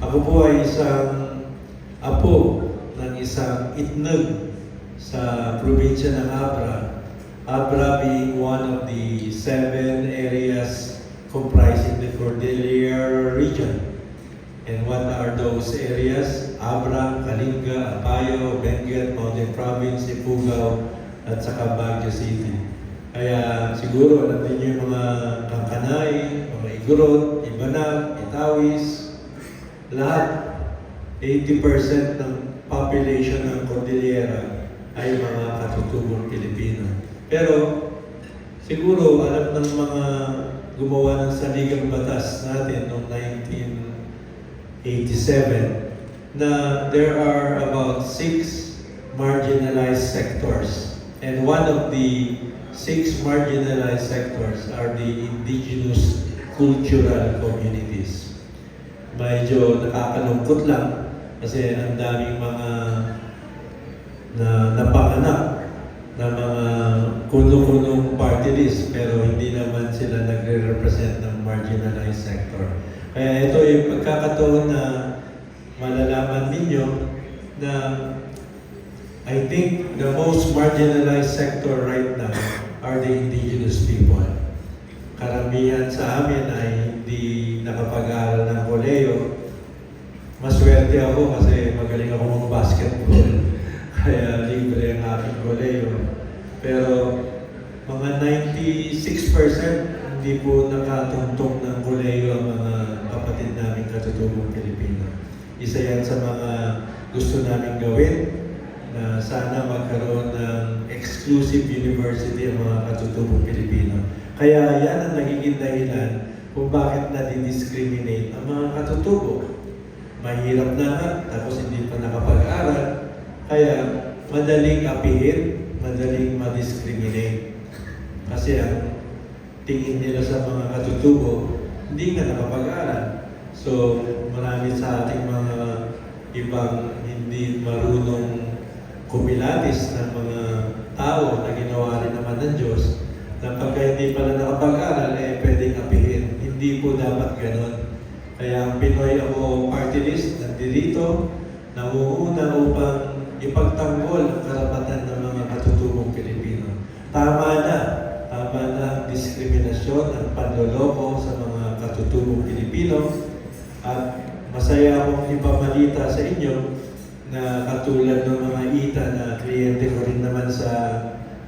Ako po ay isang apo ng isang itnog sa probinsya ng Abra. Abra being one of the 7 areas comprising the Cordillera region. And what are those areas? Abra, Kalinga, Apayo, Benguet, Mountain Province, Ifugao, at saka Baguio City. Kaya siguro alam niyo yung mga Kangkanay, mga Igorot, Ibanag, Itawis, lahat, 80% ng population ng Cordillera ay mga katutubong Pilipino. Pero siguro alam ng mga gumawa ng saligang batas natin noong 1987 na there are about 6 marginalized sectors. And one of the 6 marginalized sectors are the indigenous cultural communities. Medyo nakakalungkot lang kasi ang daming mga napanganak na mga kuno-kunong party list pero hindi naman sila nagre-represent ng marginalized sector. Kaya ito yung pagkakataon na malalaman ninyo na I think the most marginalized sector right now are the indigenous people. Karamihan sa amin ay hindi nakapag-aaral ng koleyo. Maswerte ako kasi magaling ako mag-basketball. Kaya libre ang aking koleyo. Pero mga 96% hindi po nakatuntong ng koleyo ang mga kapatid naming katutubong Pilipino. Isa yan sa mga gusto namin gawin na sana magkaroon ng exclusive university ang mga katutubong Pilipino. Kaya yan ang nagiging dahilan kung bakit na-discriminate ang mga katutubo. Mahirap na nga, tapos hindi pa nakapag-aral. Kaya madaling apihin, madaling ma-discriminate. Kasi ang tingin nila sa mga katutubo, hindi nga nakapag-aral. So marami sa ating mga ibang hindi marunong kumilatis ng mga tao na ginawa rin naman ng Diyos na pagka hindi pala nakapag-aral, pwedeng apihin. Hindi po dapat ganon. Kaya ang Pinoy Ako Party List nandito, nanguuna upang ipagtanggol ang karapatan ng mga katutubong Pilipino. Tama na ang diskriminasyon, ang panloloko sa mga katutubong Pilipino. At masaya akong ipamalita sa inyo na katulad ng mga ita na kliyente ko rin naman sa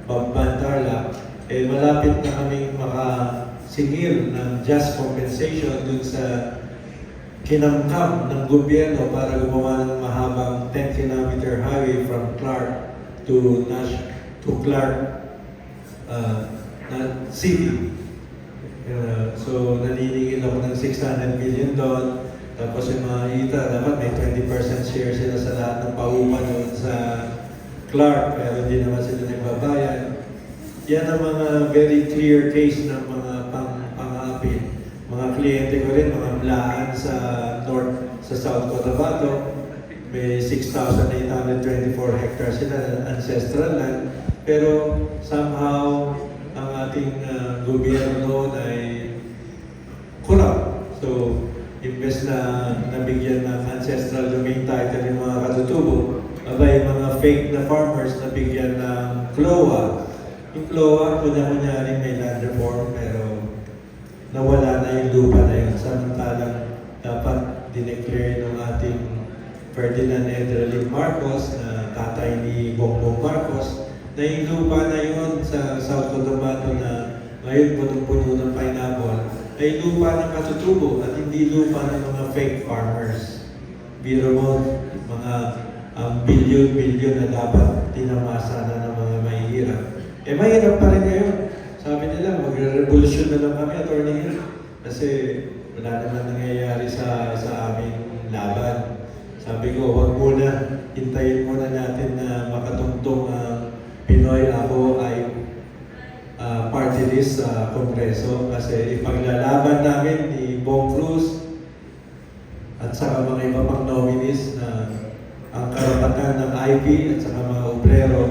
Bamban Tarlac, malapit na kaming makasingil ng just compensation dun sa kinamkam ng gobyerno para gumawa ng mahabang 10-kilometer highway from Clark to Clark City. So naniningil ako ng 600 million doon. Tapos yung mga ita, dapat may 20% share sila sa lahat ng paupa doon sa Clark, pero hindi naman sila nagbabayad. Yan ang mga very clear case ng mga pang-aapin. Mga kliyente ko rin, mga mlaan sa South Cotabato, may 6,824 hectares sila na ancestral land, pero somehow ang ating gobyerno ay corrupt. So, imbes na nabigyan ng ancestral domain title yung mga katutubo, abay mga fake na farmers na bigyan ng CLOA. Yung CLOA, kunyari may land reform, pero nawala na yung lupa na yun. Samantalang dapat dineclare ng ating Ferdinand Edralin Marcos, na tatay ni Bongbong Marcos, na yung lupa na yun sa South Cotabato na ngayon punong-puno ng pineapple, ay lupa ng katutubo at hindi lupa ng mga fake farmers. Biro mo, mga bilyon-bilyon na dapat tinamasa na ng mga mahihirap. Mahirap pa rin ngayon. Sabi nila, magre-revolution na lang kami, Atty. Hill. Kasi wala naman nangyayari sa aming laban. Sabi ko, wag muna, hintayin muna natin na makatungtong ang Pinoy Ako ay party list sa Kongreso. Kasi ipaglalaban namin ni Bong Cruz at saka mga iba pang nominees na ang karapatan ng IP at saka mga obrero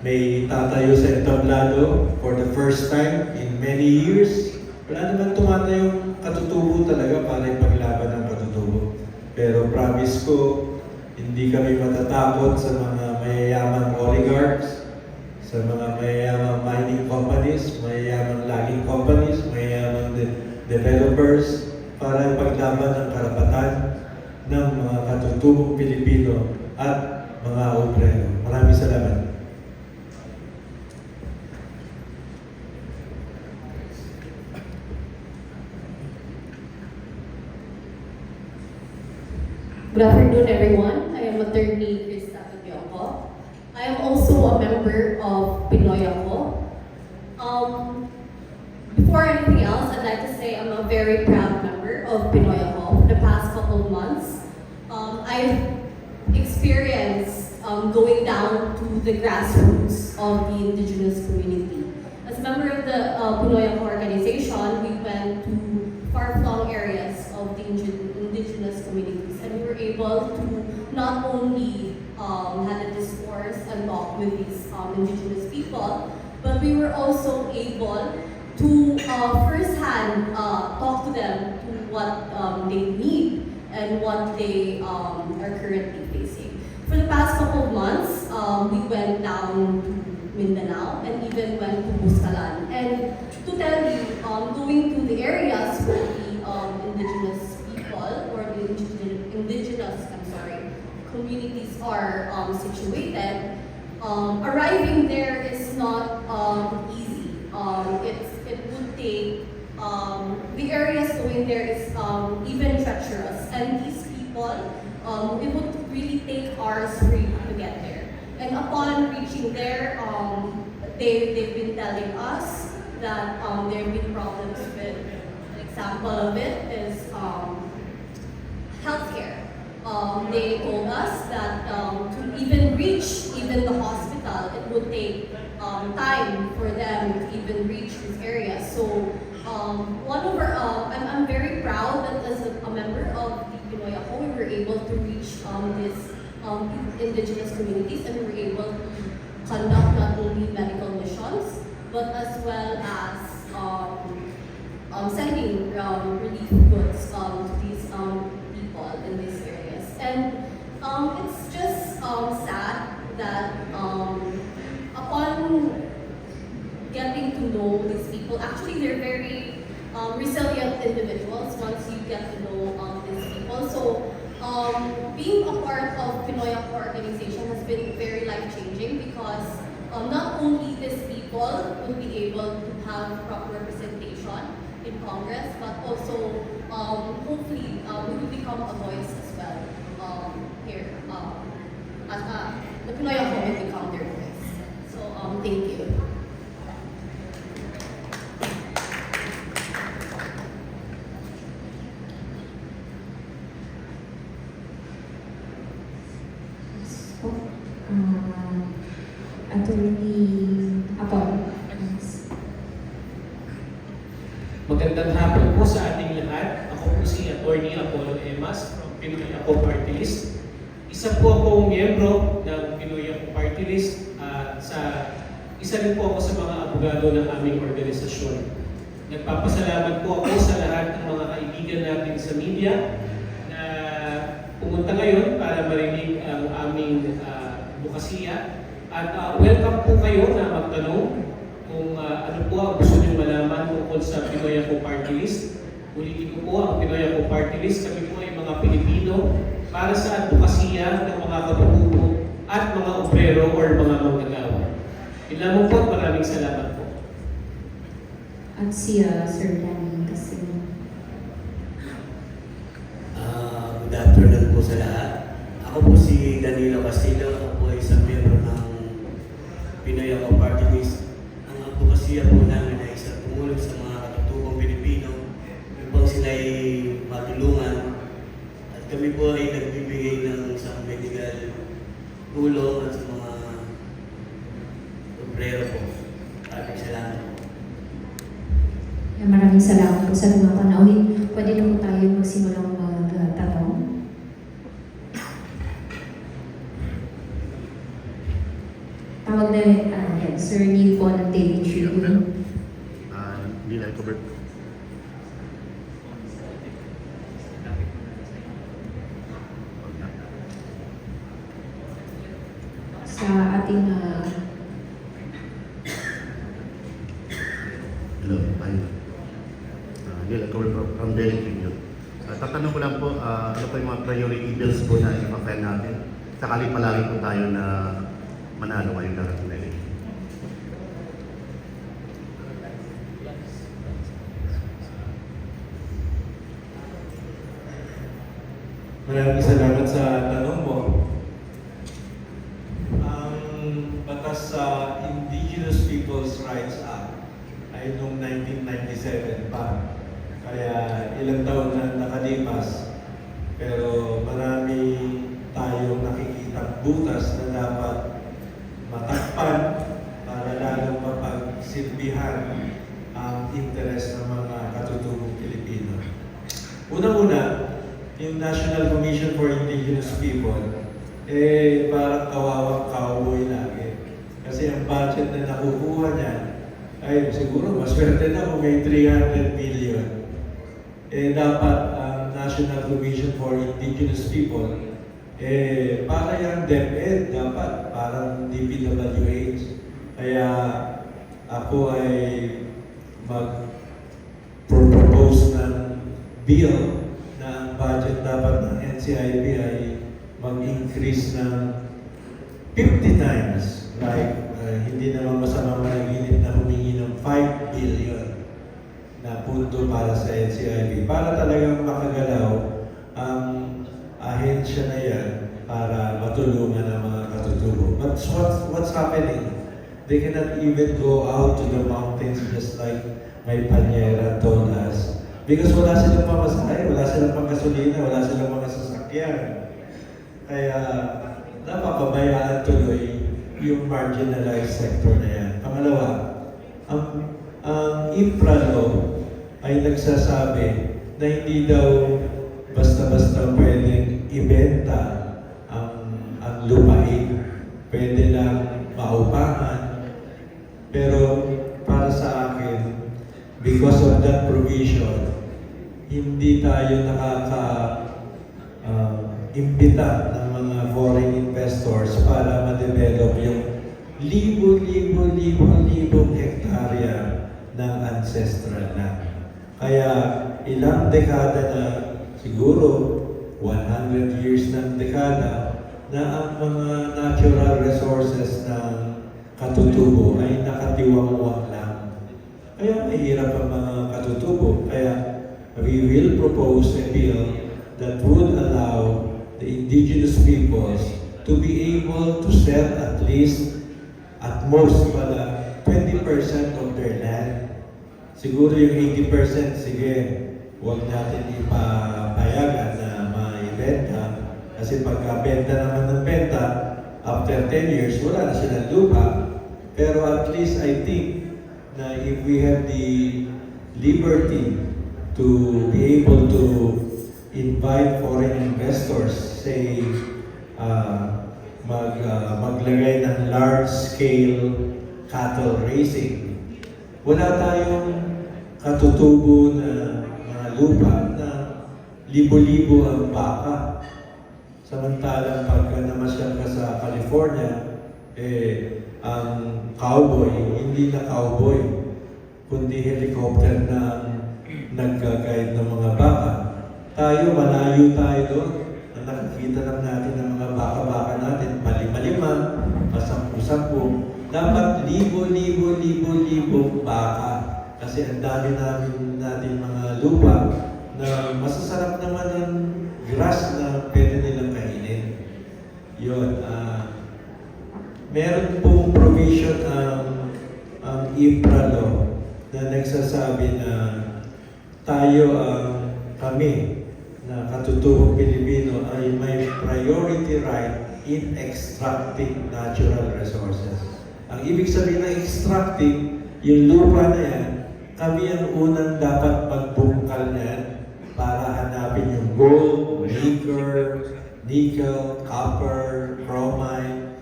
may tatayo sa entablado for the first time in many years. Wala naman tumatayong katutubo talaga para ipaglaban Hindi kami matatakot sa mga mayayamang oligarchs, sa mga mayayamang mining companies, mayayamang logging companies, mayayamang developers para ipaglaban ang karapatan ng mga katutubong Pilipino at mga obrero. Maraming salamat. Good afternoon, everyone. I am attorney Krista Tagliocco. I am also a member of Pinoy Ako. Before anything else, I'd like to say I'm a very proud member of Pinoy Ako. For the past couple of months, I've experienced going down to the grassroots of the indigenous community. As a member of the Pinoy Ako organization, we went to far-flung areas of the indigenous communities, and we were able to not only have a discourse and talk with these indigenous people, but we were also able to firsthand talk to them to what they need and what they are currently facing. For the past couple of months, we went down to Mindanao and even went to Buscalan. And to tell you, going to the areas where the indigenous people or the indigenous communities are situated, arriving there is not easy. It would take, the areas going there is even treacherous, and these people, it would really take hours for you to get there. And upon reaching there, they've been telling us that there have been problems with, an example of it is healthcare. They told us that to even reach even the hospital, it would take time for them to even reach this area. So I'm very proud that as a member of the Pinoy Ako, we were able to reach these indigenous communities, and we were able to conduct not only medical missions, but as well as sending relief goods to these people in these areas. And it's just sad that upon getting to know these people, actually they're very resilient individuals once you get to know these people. So being a part of Pinoy Ako organization has been very life-changing because not only these people will be able to have proper representation in Congress, but also hopefully we will become a voice as well here. The Pinoy Ako will become their voice. So thank you. Attorney Apollo. Magandang hapon po sa ating lahat. Ako po si Attorney Apollo Emas from Pinoy Ako Party List. Isa po akong miyembro ng Pinoy Ako Party List at isa rin po ako sa mga abogado ng aming organisasyon. Nagpapasalamat po ako sa lahat ng mga kaibigan natin sa media na pumunta ngayon para marinig ang aming bukasiya. At welcome po kayo na magtanong kung ano po ang gusto nyo malaman tungkol sa Pinoy Ako Party List. Ulitin ko po, ang Pinoy Ako Party List, kami po ay mga Pilipino para sa advokasya ng mga katutubo at mga obrero or mga manggagawa. Yun lamang po, maraming salamat po. At siya, Sir Danny Casino. Good afternoon po sa lahat. Ako po si Danilo Castillo. Ako po ay isang miyembro ng Pinoy Ako Party List. Ang advokasya po namin ay isang tumulong sa mga katutubong Pilipino upang sila ay matulungan. At kami po ay nagbibigay ng isang medical tulong at sa mga obrero po. Maraming salamat po. Maraming salamat po sa mga panahon. Pwede na po tayo magsimulang magtanong. Tawag na Sir Neil po ng Daily Tribune. Hindi na cover. sa ating Hello, ayun. Neil Acover from Daily Tribune. Tatanong ko lang po, ano po yung mga priority bills po na ipapile natin? Sakali palagi po tayo na manalo ngayong darating na election. Maraming salamat sa tanong mo. Ang batas sa Indigenous Peoples' Rights Act ay noong 1997 pa. Kaya ilang taon na nakalipas. Pero marami tayong nakikitang butas na dapat matakpan para lalong mapagsilbihan ang interes ng mga katutubong Pilipino. Una-una, yung National Commission for Indigenous People, parang kawawang cowboy lagi. Kasi ang budget na nakukuha niya, ay siguro maswerte na kung may 300 million. Dapat ang National Commission for Indigenous People, para yung DepEd, dapat parang DPWH. Kaya ako ay mag-propose ng bill na ang budget dapat ng NCIP ay mag-increase ng 50 times. Like, hindi naman masama managinip na humingi ng 5 billion na punto para sa NCIP. Para talagang makagalaw ang ahensya na yan para matulungan ang mga katutubo. But what's happening? They cannot even go out to the mountains just like my Panyera told us. Because wala silang pamasahe, wala silang panggasolina, wala silang mga sasakyan. Kaya napapabayaan tuloy yung marginalized sector na yan. Pangalawa, ang infra law ay nagsasabi na hindi daw basta-basta pwedeng ibenta ang lupain. Pwede lang maupahan. Pero para sa akin, because of that provision, hindi tayo nakaka-imbita ng mga foreign investors para ma-develop yung libong hektarya ng ancestral land. Kaya ilang dekada na, siguro 100 years ng dekada, na ang mga natural resources ng katutubo ay nakatiwangwang lang. Kaya mahirap ang mga katutubo. Kaya we will propose a bill that would allow the indigenous peoples to be able to sell at least, at most pala, 20% of their land. Siguro yung 80%, sige, huwag natin ipapayagan na maibenta. Kasi pagka-benta naman ng benta, after 10 years, wala na silang lupa. Pero at least I think na if we have the liberty to be able to invite foreign investors, say, maglagay ng large-scale cattle raising, wala tayong katutubo na mga lupa na libo-libo ang baka. Samantalang pagka namasyal ka sa California, ang cowboy, hindi na cowboy, kundi helicopter na nag-guide ng mga baka. Tayo, malayo tayo doon. Nakikita lang natin ang mga baka-baka natin, palima-lima, pasampu-sampu. Dapat libo baka. Kasi ang dami natin mga lupa na masasarap naman ang grass na pwede nilang kainin. Yun. Meron pong provision ang IPRA law na nagsasabi na kami na katutubong Pilipino ay may priority right in extracting natural resources. Ang ibig sabihin ng extracting, yung lupa na yan, kami ang unang dapat magbungkal niyan para hanapin yung gold, nickel, copper, chromite,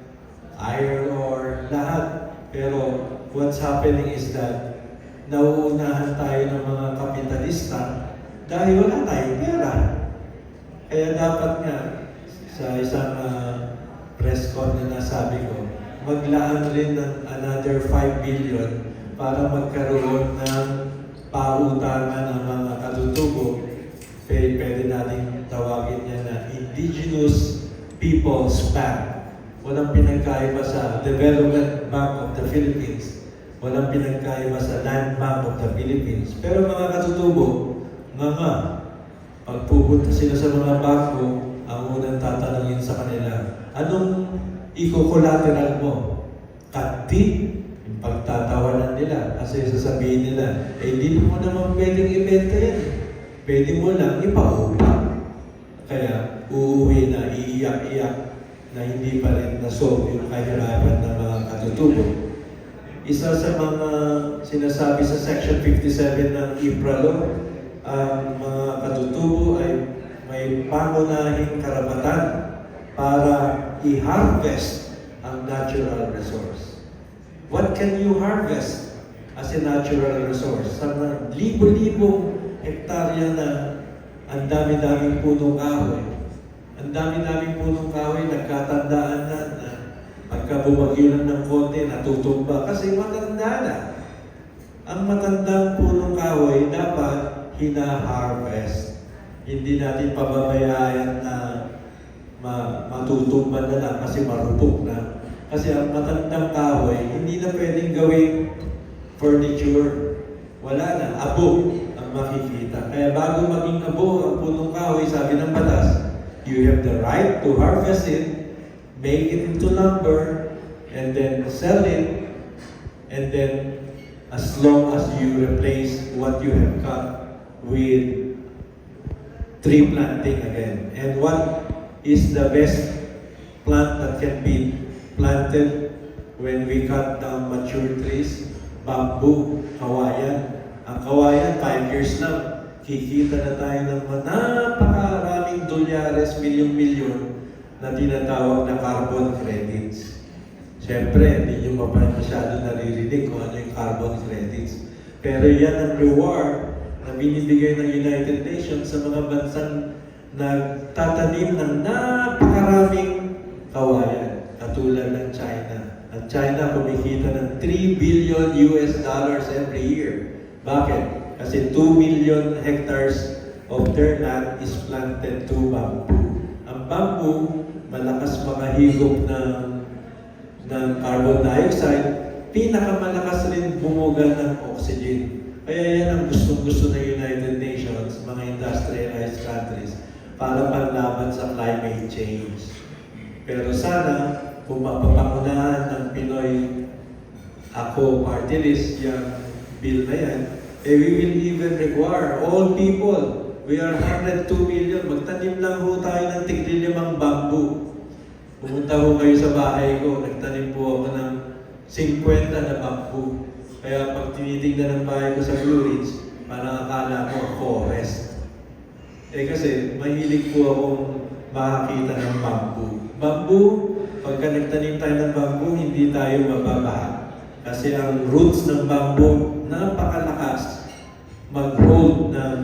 iron ore, lahat. Pero what's happening is that nauunahan tayo ng mga kapitalista dahil wala tayong pera. Kaya dapat nga sa isang press con na nasabi ko, maglaan rin ng another 5 billion para magkaroon ng pautangan ng mga katutubo. Pwede natin tawagin niya na Indigenous Peoples Bank. Walang pinagkaiba sa Development Bank of the Philippines. Walang pinagkaiba sa Land Bank of the Philippines. Pero mga katutubo, pag pupunta sila sa mga bangko, ang unang tatanungin sa kanila, anong iko-collateral mo? Kanti? Yung pagtatawanan nila. Kasi sasabihin nila, di mo naman pwedeng ibenta yan. Pwede mo lang ipaupa. Kaya uuwi na, iiyak-iyak na hindi pa rin nasolve yung kahirapan ng mga katutubo. Isa sa mga sinasabi sa Section 57 ng IPRA Law, ang mga katutubo ay may pangunahing karapatan para i-harvest ang natural resource. What can you harvest as a natural resource? Sa mga libo-libong hektarya na ang dami-daming punong kahoy. Ang dami-daming punong kahoy, nagkatandaan na pagka bumagyo lang ng konti, natutumba kasi matanda na. Ang matandang punong kahoy dapat hina-harvest. Hindi natin pababayaan na matutumba na lang kasi marupok na. Kasi ang matandang kahoy, hindi na pwedeng gawing furniture. Wala na, abo ang makikita. Kaya bago maging abo ang punong kahoy, sabi ng batas, you have the right to harvest it, make it into lumber, and then sell it, and then as long as you replace what you have cut with tree planting again. And what is the best plant that can be planted when we cut down mature trees? Bamboo, kawayan. Ang kawayan, 5 years lang, kikita na tayo ng napakaraming dolyares, milyon-milyon na tinatawag na carbon credits. Siyempre, hindi nyo masyado naririnig kung ano yung carbon credits. Pero yan ang reward na binibigay ng United Nations sa mga bansang nagtatanim ng napakaraming kawayan, katulad ng China. Ang China kumikita ng $3 billion every year. Bakit? Kasi 2 million hectares of their land is planted to bamboo. Ang bamboo, malakas makahigop ng carbon dioxide, pinakamalakas rin bumuga ng oxygen. Kaya yan ang gustong-gusto ng United Nations, mga industrialized countries, para panlaban sa climate change. Pero sana, kung mapapangunahan ng Pinoy Ako Party List, yung bill na yan, we will even require all people. We are 102 million. Magtanim lang ho tayo ng tig-5 bamboo. Pumunta ho kayo sa bahay ko, nagtanim po ako ng 50 na bamboo. Kaya pag tinitingnan ng bahay ko sa Blue Ridge, parang akala ko forest. Kasi mahilig po akong makakita ng bamboo. Bamboo, pagka nagtanim tayo ng bamboo, hindi tayo mababaha. Kasi ang roots ng bamboo, napakalakas mag-hold ng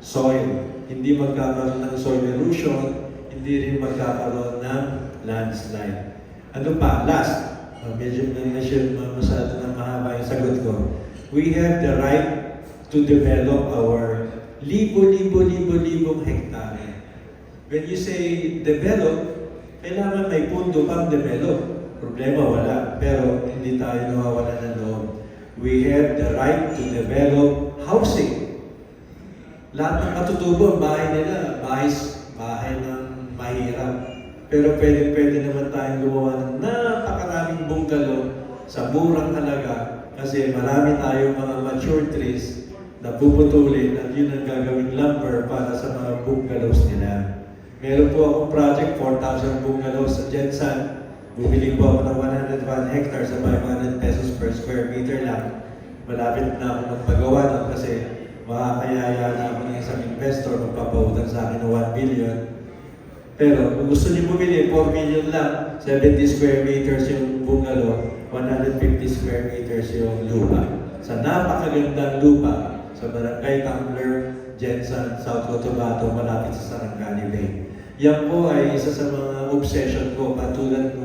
soil. Hindi magkakaroon ng soil erosion, hindi rin magkakaroon ng landslide. Ano pa? Last, medyo masyado na mahaba yung sagot ko. We have the right to develop our libong hektare. When you say develop, kailangan may pundo pang develop. Problema wala, pero hindi tayo nawawala ng loob. We have the right to develop housing. Lahat ng katutubo, ang bahay nila, bahay ng mahirap. Pero pwede naman tayong gumawa ng napakaraming bungalow sa murang halaga kasi marami tayong mga mature trees na puputulin at yun ang gagawing lumber para sa mga bungalows nila. Meron po akong project, 4,000 bungalows sa Jensan. Bumili po ako ng 101 hectares sa 500 pesos per square meter lang. Malapit na ako magpagawa nun kasi makakayaya na ako ng isang investor magpapautang sa akin ng 1 billion. Pero kung gusto niyo bumili, 4 million lang, 70 square meters yung bungalow, 150 square meters yung lupa. Sa napakagandang lupa, sa Barangay Tumbler, Jensan, South Cotabato, malapit sa Sarangani Bay. Yan po ay isa sa mga obsession ko, patulad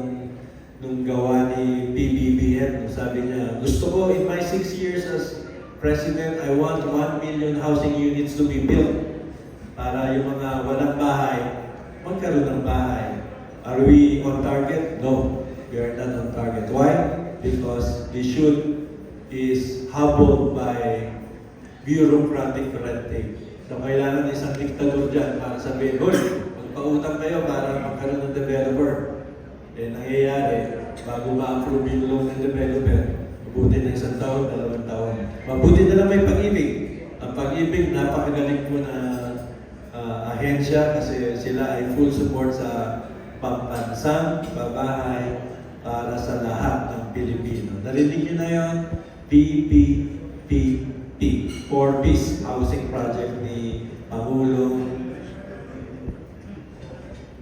nung gawa ni PBBM. Sabi niya, gusto ko in my 6 years as President, I want 1 million housing units to be built para yung mga walang bahay, magkaroon ng bahay. Are we on target? No, we are not on target. Why? Because the shoot is hobbled by bureaucratic red tape. So kailangan isang diktador dyan para sabihin, hoy, magpautang kayo para magkaroon ng developer. Eh, nangyayari, bago ma-approve yung loan ng developer, mabuti na 1 taon, 2 taon. Mabuti na lang may pag-ibig. Ang pag-ibig, napakagaling po na ahensya kasi sila ay full support sa pambansang babahay para sa lahat ng Pilipino. Narinig nyo na yun? PPPP, for Peace Housing Project ni Pangulong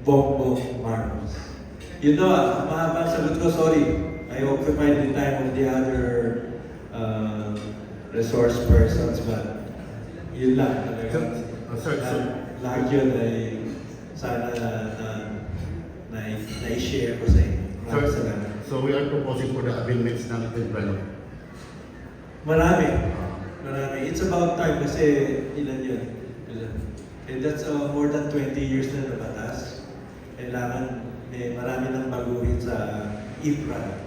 Bongbong Marcos. You know, mahaba sagot ko, sorry. I occupied the time of the other resource persons, but yun lang. Sir. Lahat yun ay sana na-share ko sa inyo. Maraming salamat. So we are proposing for the amendments ng envelope. Marami. It's about time kasi ilan yun. And that's more than 20 years na nabatas. Kailangan marami nang baguhin sa infra.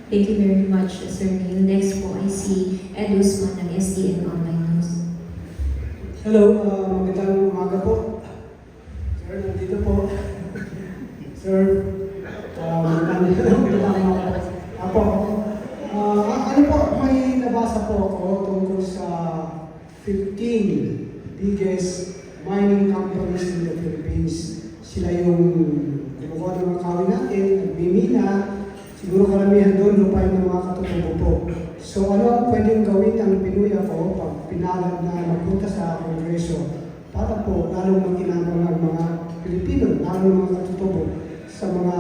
Thank you very much, Sir Neil. Next po ay si Ed Usman ng SDN Online News. Hello, magandang umaga po. Sir, nandito po. Sir, magandang umaga. Apo, ano po, may nabasa po ako tungkol sa 15 biggest mining companies in the Philippines. Sila yung kumukuha ng mga kawin natin, nagmimina. Siguro karamihan doon, lupain ng mga katutubo po. So ano ang pwedeng gawin ng Pinoy ako pag pinalad na magpunta sa Kongreso para po lalong makinabang ng mga Pilipino, lalong mga katutubo sa mga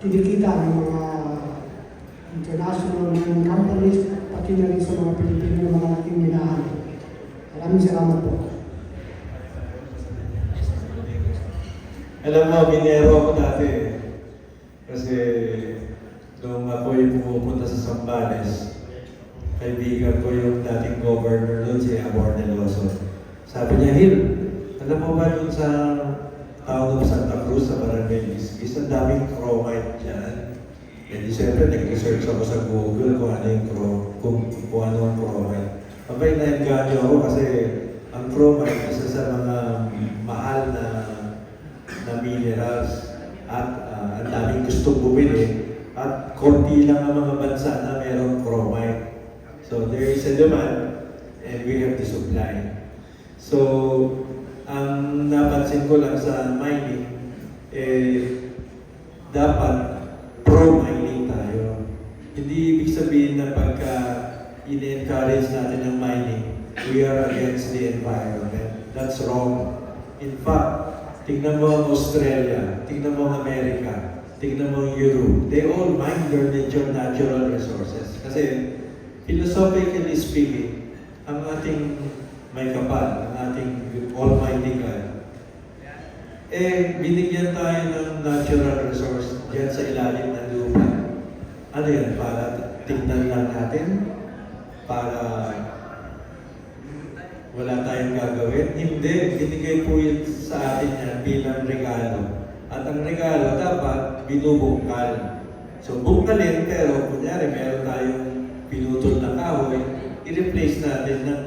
kinikita ng mga international mining companies, pati na rin sa mga Pilipino ng mga laking minahan. Maraming salamat po. Alam mo, minero ako dati. Kasi nung ako'y pumupunta sa Zambales, kaibigan ko yung dating governor doon, si Amor Neloso. Sabi niya, Hil, alam mo ba dun sa town of Santa Cruz, sa Barangay Lisbis, ang daming chromite dyan. E di siyempre, nag-research ako sa Google kung ano yung kung ano ang chromite. Abay, nainganyo ako kasi ang chromite isa sa mga mahal na minerals at ang daming gustong bumili at konti lang ang mga bansa na mayroong chromite. So there is a demand and we have the supply. So ang napansin ko lang sa mining, dapat pro-mining tayo. Hindi ibig sabihin na pagka in-encourage natin ang mining, we are against the environment. That's wrong. In fact, tingnan mo ang Australia, tingnan mo ang America, tingnan mo ang Europe. They all mine their natural resources. Kasi, philosophically speaking, ang ating may kapal, ang ating almighty God, binigyan tayo ng natural resource diyan sa ilalim ng lupa. Ano yan? Para tingnan lang natin? Para wala tayong gagawin? Hindi. Binigay po yun sa atin yan bilang regalo. At ang regalo dapat binubungkal. So bungkalin, pero kunyari meron tayong pinutol na kahoy, i-replace natin ng,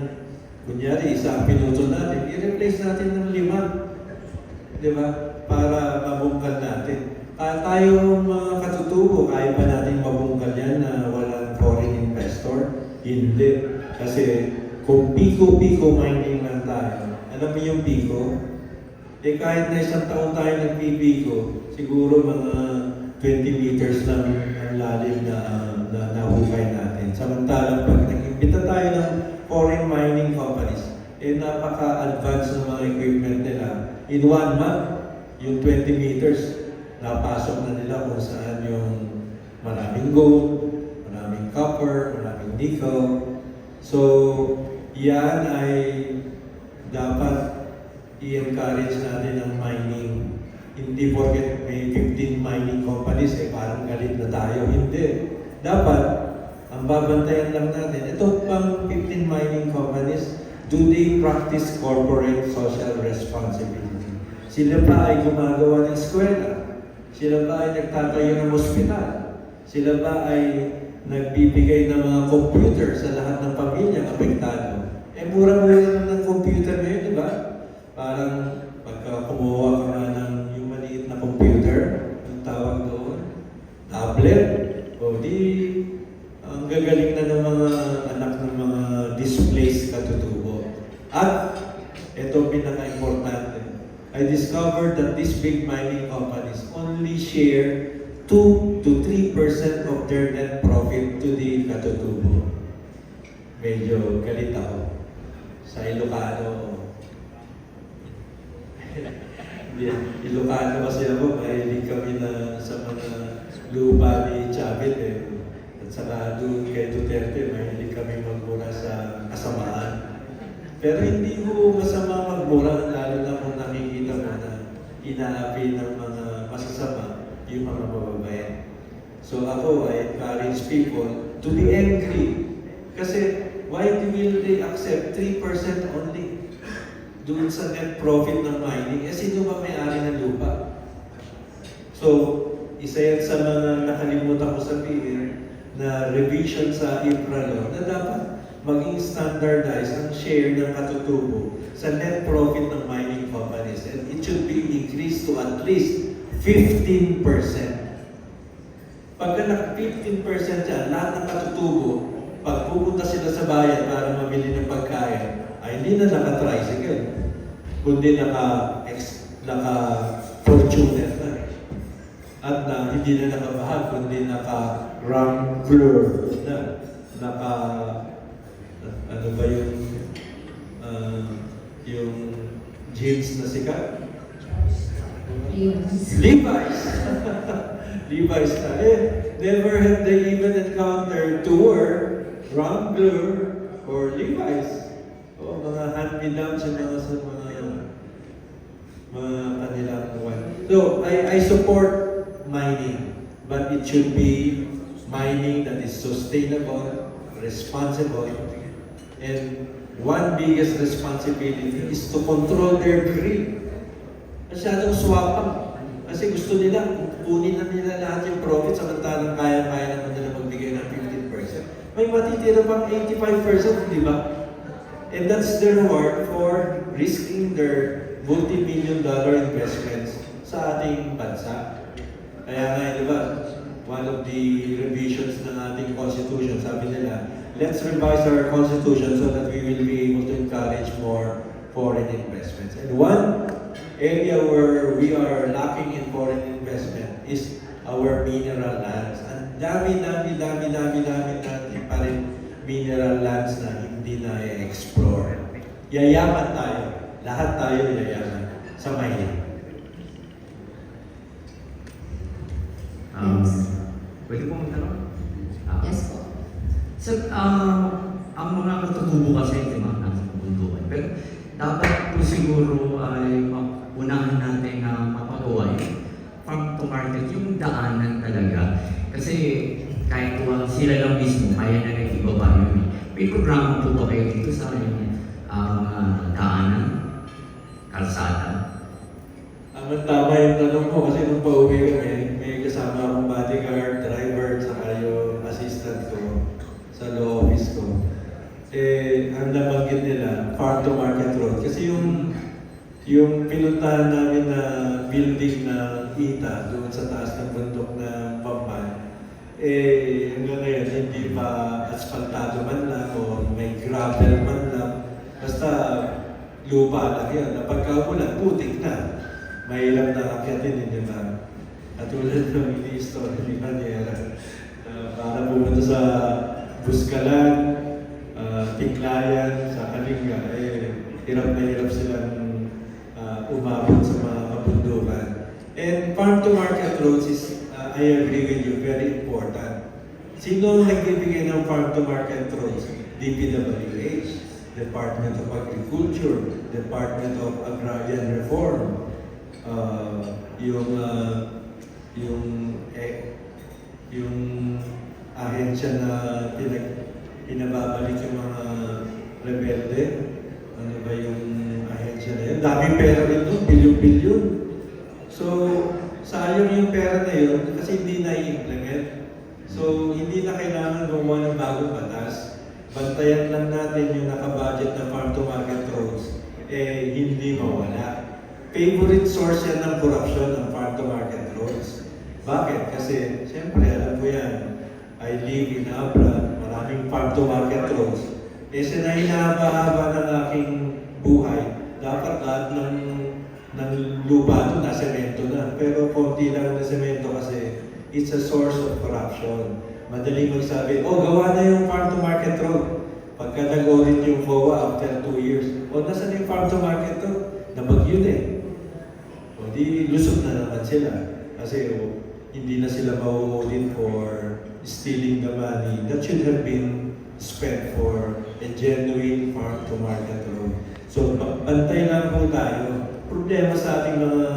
kunyari isa ang pinutol natin, i-replace natin ng 5. Di ba? Para mabungkal natin. Tayo mga katutubo, kaya ba natin mabungkal yan na walang foreign investor? Hindi. Kasi kung piko-piko mining lang tayo, alam mo yung piko? Kahit na 1 taon tayo nagpipiko, siguro mga 20 meters lang ang lalim na nahukay natin. Samantalang pag nag-imbita tayo ng foreign mining companies, napaka-advanced ng mga equipment nila. In 1 month, yung 20 meters, napasok na nila kung saan yung maraming gold, maraming maraming copper, maraming nickel. So, yan ay dapat i-encourage natin ang mining. Hindi porket may 15 mining companies, parang galit na tayo. Hindi. Dapat, ang babantayan lang natin, ito pang 15 mining companies, do they practice corporate social responsibility? Sila ba ay gumagawa ng eskwela? Sila ba ay nagtatayo ng ospital? Sila ba ay nagbibigay ng mga computer sa lahat ng pamilya apektado? Mura-mura naman ng computer ngayon, di ba? Parang pagka kumuha ka nga ng yung maliit na computer, ang tawag doon, tablet, o di, ang gagaling na ng mga anak ng mga displaced katutubo. At ito pinaka-importante, I discovered that these big mining companies only share 2 to 3% of their net profit to the katutubo. Medyo galit ako. Sa Ilocano, Ilocano kasi ako, mahilig kami na sa mga lupa ni Chavit At saka doon kay Duterte, mahilig kami magmura sa kasamaan. Pero hindi ko masama magmura, lalo na kung nakikita mo na inaapi ng mga masasama yung mga mababait. So ako, I encourage people to be angry. Kasi why will they accept 3% only doon sa net profit ng mining? Sino ba may-ari ng lupa? So, isa yan sa mga nakalimutan ko sabihin na revision sa infra law na dapat maging standardized ang share ng katutubo sa net profit ng mining companies. And it should be increased to at least 15%. Pagka nag-15% yan, lahat ng katutubo, pag pupunta sila sa bayan para mamili ng pagkain, ay hindi na naka-tricycle, kundi naka-fortuner na. At hindi na naka-bahag, kundi naka-Wrangler na. Ano ba yung jeans na sikat? Levi's! Levi's na. Never have they even encountered tour Wrangler or Levi's. O mga hand-me-downs yung mga kanilang buwan. So, I support mining, but it should be mining that is sustainable, responsible, and one biggest responsibility is to control their greed. Masyadong swapang. Kasi gusto nila, kunin na nila lahat yung profit samantalang kaya-kaya naman nila magbigay ng 15%. May matitira pang 85%, di ba? And that's the reward for risking their multi-million-dollar investments sa ating bansa. Kaya nga, di ba, one of the revisions ng ating constitution, sabi nila, let's revise our constitution so that we will be able to encourage more foreign investments. And one area where we are lacking in foreign investment is our mineral lands. Ang dami natin pa rin mineral lands na hindi na i-explore. Yayaman tayo. Lahat tayo yayaman sa mining. Pwede po magtanong? Yes po. So, ang mga katutubo kasi di ba, nasa kabundukan. Pero dapat po siguro ay unahan natin na mapagawa farm to market yung daanan talaga. Kasi kahit sila lang mismo, kaya na nag-ibaba yun. May programa po ba kayo dito sa daanan, kalsada? Tama yung tanong mo kasi nung pauwi kami, may kasama akong bodyguard, driver, saka yung assistant ko sa law office ko. Ang nabanggit nila, farm to market road. Kasi yung pinuntahan namin na building na kita doon sa taas ng bundok ng Pampan, hanggang ngayon hindi pa asfaltado man lang o may gravel man lang. Basta lupa lang yan. Na pagkaulan, putik na. Mahirap na akyatin, di ba? Katulad ng ini-story ni Maniera. Para pumunta sa Buskalan, Tiklayan, sa Kalinga, hirap na hirap silang umabot sa mga kabundukan. And farm to market roads is, I agree with you, very important. Sino ang nagbibigay ng farm to market roads? DPWH, Department of Agriculture, Department of Agrarian Reform, yung ahensya na pinababalik yung mga rebelde. Ano ba yung ahensya na yun? Daming pera rin doon, bilyon-bilyon. So, sayang yung pera na yun kasi hindi na-i-implement. So, hindi na kailangan gumawa ng bagong batas. Bantayan lang natin yung nakabudget na farm to market roads, hindi mawala. Favorite source yan ng corruption ng farm to market roads. Bakit? Kasi, siyempre, alam ko yan, I live in Abra, maraming farm to market roads. Sa hinahaba-haba ng aking buhay, dapat lahat ng lupa doon na semento na. Pero konti lang na semento kasi it's a source of corruption. Madaling magsabi, gawa na yung farm to market road. Pagka nag-audit yung COA after 2 years, nasan yung farm to market road? Nabagyo na eh. Di lusot na naman sila. Kasi hindi na sila mau-audit for stealing the money that should have been spent for a genuine farm to market road. So, bantay lang po tayo. Problema sa ating mga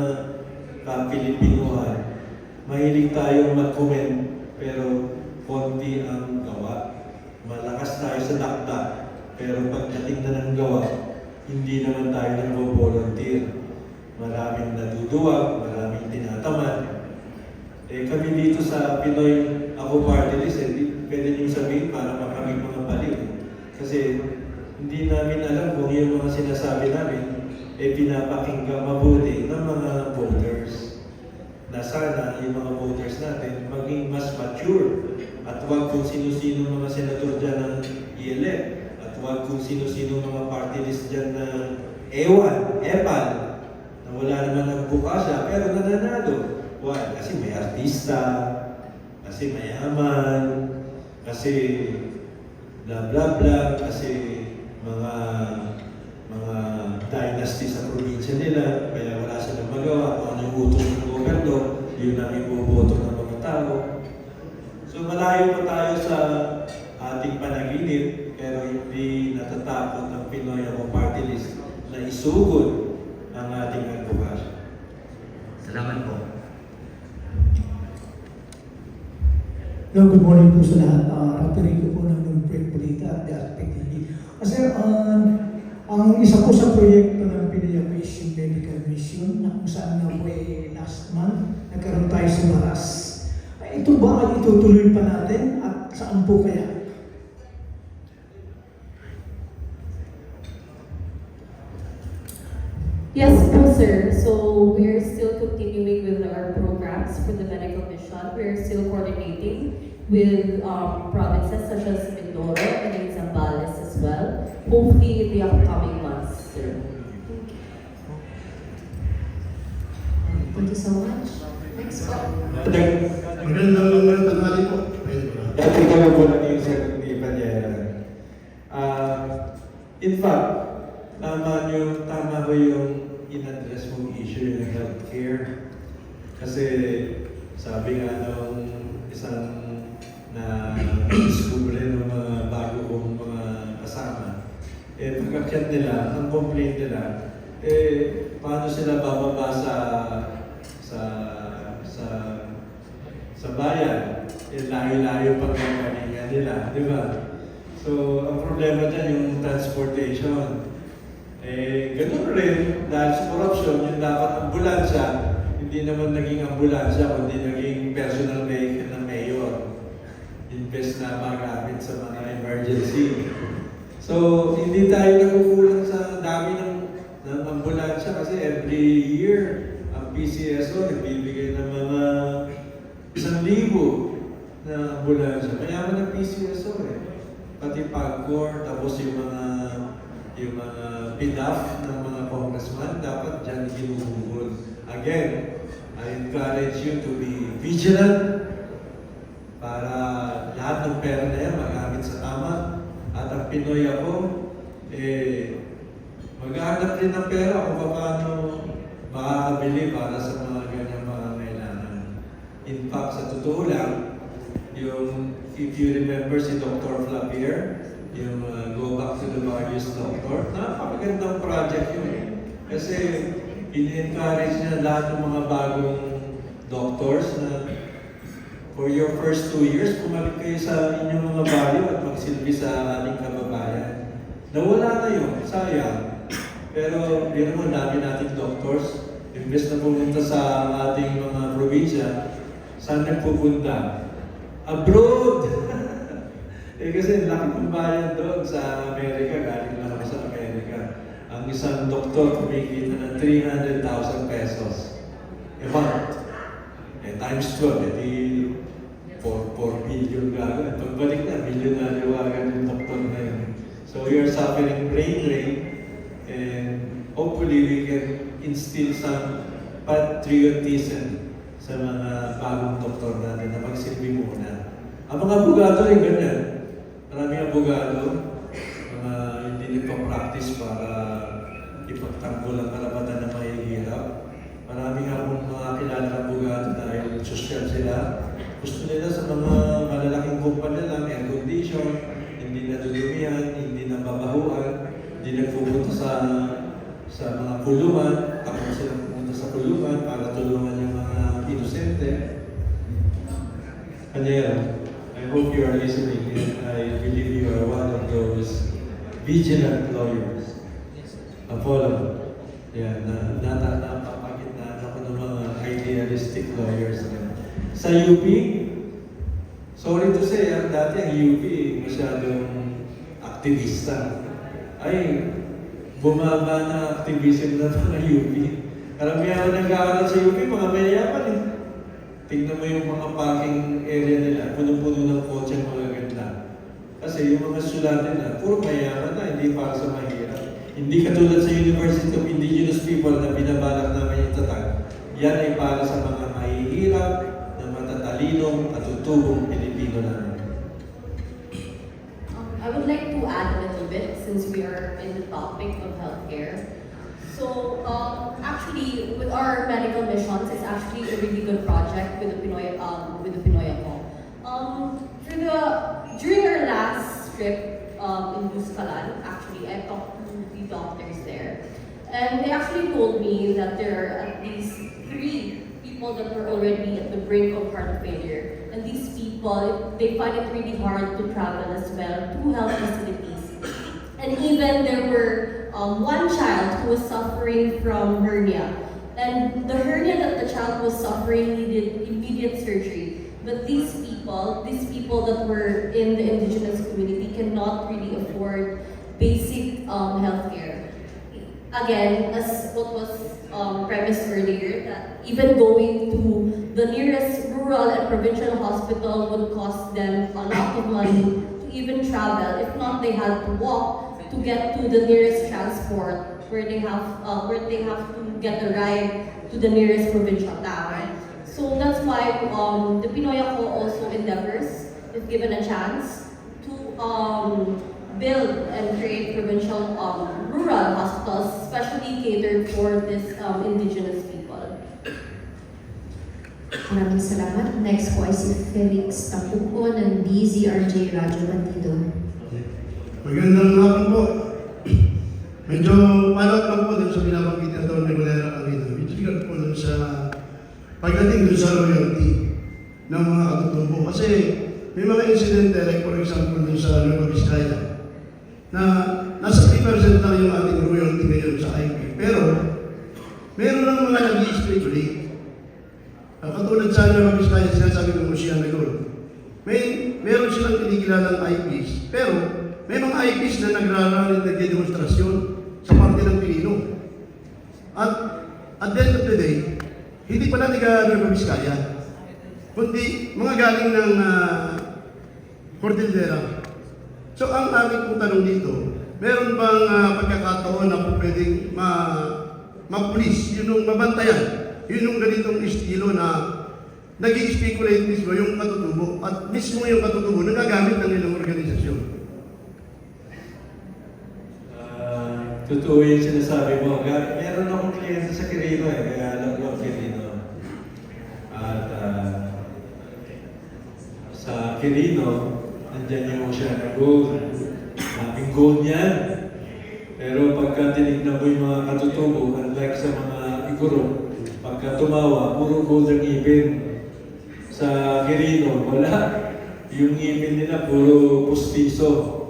Pilipinohan, mahilig tayong mag-comment, pero konti ang gawa. Malakas tayo sa dakdak, pero pagdating na ng gawa, hindi naman tayo nag-volunteer. Maraming naduduwag, maraming tinatamad. Kami dito sa Pinoy Ako Party List, pwede niyo sabihin para kami mga baliw. Kasi hindi namin alam kung yung mga sinasabi namin pinapakinggan mabuti ng mga voters. Na sana yung mga voters natin maging mas mature at huwag kung sino-sino mga senador dyan ang i-elect at huwag kung sino-sino mga party list dyan na epal na wala naman nagpukasya pero nananalo. Why? Kasi may artista, kasi mayaman, kasi bla bla bla, kasi mga dynasty sa probinsya nila, kaya wala silang magawa. Kung anong utos ng gobyerno, yun ang iboboto ng mga tao. So malayo pa tayo sa ating panaginip, pero hindi natatakot ng Pinoy Ako Party List na isugod ang ating advocacy. Salamat po. Hello, good morning po sa lahat. Rapirigo po ng Nung-Break Balita at The Aspect TV. Kasi ang isa po sa proyekto ng PDEA is yung medical mission na kung saan nga po last month nagkaroon tayo sa Maras. Ito ba ay itutuloy pa natin at saan po kaya? Yes po, sir. So we're still continuing with our programs for the medical mission. We're still coordinating with provinces such as Mindoro and Zambales as well. Hopefully in the upcoming months, sir. Thank you so much. Next po. Magandang tanghali po. Dati ko lang po lang yung sagot ni Panyera. In fact, tama ko yung in-address mong issue ng healthcare. Kasi sabi nga nung isang na discover ng mga bago kong mga kasama, pagkakyat nila, ang complaint nila, paano sila bababa sa bayan? Layo-layo pag kalinga nila, di ba? So, ang problema dyan yung transportation. Ganun rin, dahil sa corruption, yung dapat ambulansya, hindi naman naging ambulansya, kundi naging personal vehicle ng mayor. Invest na magamit sa mga emergency. So, hindi tayo nakukulang sa dami ng ambulansya kasi every year, ang PCSO nagbibigay ng mga 1,000 na ambulansya. Mayaman ang PCSO Pati PAGCOR, tapos yung mga PDAF ng mga congressman, dapat dyan ginuhugod. Again, I encourage you to be vigilant para lahat ng pera na yan magamit sa tama. At ang Pinoy Ako, maghahanap din ng pera kung paano makakabili para sa mga ganyang pangangailangan. In fact, sa totoo lang, Yung, if you remember si Dr. Flavier, yung Go Back to the Values Doctor, napakagandang project yun. Kasi in-encourage niya lahat ng mga bagong doctors na for your first 2 years, bumalik kayo sa inyong mga value at magsilbi sa ating kababayan. Nawala na yun, sayang. Pero yun naman, dami nating doctors. Imbes na pumunta sa ating mga probinsya, saan nagpupunta? Abroad! Kasi laki ng bayan doon sa Amerika, galing lang ako sa Amerika. Ang isang doktor kumikita ng 300,000 pesos a month. Times 12, edi 4 billion gagawin. Pagbalik na, milyonaryo agad yung doktor na yun. So we are suffering brain drain, and hopefully we can instill some patriotism sa mga bagong doktor natin na magsilbi muna. Ang mga abogado rin ganyan. Maraming abogado, mga hindi nagpa-practice para ipagtanggol ang karapatan ng mahihirap. Maraming akong mga kilala ng abogado dahil social sila. Gusto nila sa mga malalaking kumpanya lang, air condition, hindi nadudumihan, hindi nababahuan, hindi nagpupunta sa mga kulungan, tapos sila pupunta sa kulungan para tulungan yung mga inosente. Kanyero, I hope you are listening, and I believe you are one of those vigilant lawyers. Apollo. Yan, napapakitnaan ako ng mga idealistic lawyers. Sa UP, sorry to say, dati ang UP masyadong aktivista. Ay, bumaba na activism na mga UP. Karamihan na nag-aaral sa UP, mga mayayaman eh. Tingnan mo yung mga parking area nila, puno-puno ng kotse ang mga ganda. Kasi yung mga sulat nila, puro mayayaman na, hindi para sa mahirap. Hindi katulad sa University of Indigenous People na binabalak namin itatag. Yan ay para sa mga mahihirap, na matatalinong, katutubong Pilipino namin. I would like to add a little bit since we are in the topic of healthcare. So actually, with our medical missions, it's actually a really good project with the Pinoy Ako. During our last trip in Buscalan, actually, I talked to the doctors there, and they actually told me that there are at least 3 people that were already at the brink of heart failure, and these people, they find it really hard to travel as well to health facilities. And even there were one child who was suffering from hernia. And the hernia that the child was suffering needed immediate surgery. But these people that were in the indigenous community cannot really afford basic healthcare. Again, as what was premised earlier, that even going to the nearest rural and provincial hospital would cost them a lot of money to even travel. If not, they had to walk to get to the nearest transport where they have to get a ride to the nearest provincial town. So that's why the Pinoy Ako also endeavors, if given a chance, to build and create provincial rural hospitals, especially catered for this indigenous people. Maraming salamat. Next po ay si Felix Tapuco ng DZRJ Radyo Bandido. Magandang hapon po. Medyo palot lang po dun sa binabanggit na Don Regulera kanina. Medyo po dun sa pagdating dun sa royalty ng mga katutubo. Kasi may mga insidente, like for example dun sa Nueva Vizcaya, na nasa 3% lang yung ating royalty ngayon sa IP. Pero, meron lang mga nag-i-speculate. Katulad sa Nueva Vizcaya, sinasabi ko mo siya na gold. Meron silang kinikilalang IPs, pero may mga IPs na nagraralit na demonstrasyon sa parte ng Pilino. At the end of the day, hindi pala Nueva Vizcaya, kundi mga galing ng Cordillera. So ang aking pong tanong dito, meron bang pagkakataon na po pwedeng ma-police, yun yung mabantayan, yun yung ganitong estilo na nag-i-speculate mismo yung katutubo at mismo yung katutubo nagagamit ng ilang organisasyon. Totoo yung sinasabi mo. Meron akong kliyente sa Quirino kaya alam ko ang Quirino. At sa Quirino, nandyan yung Oceana Gold. Maraming gold yan. Pero pagka tinignan mo yung mga katutubo, unlike sa mga iguro, pagka tumawa, puro gold ang ngipin. Sa Quirino, wala. Yung ngipin nila, puro pustiso.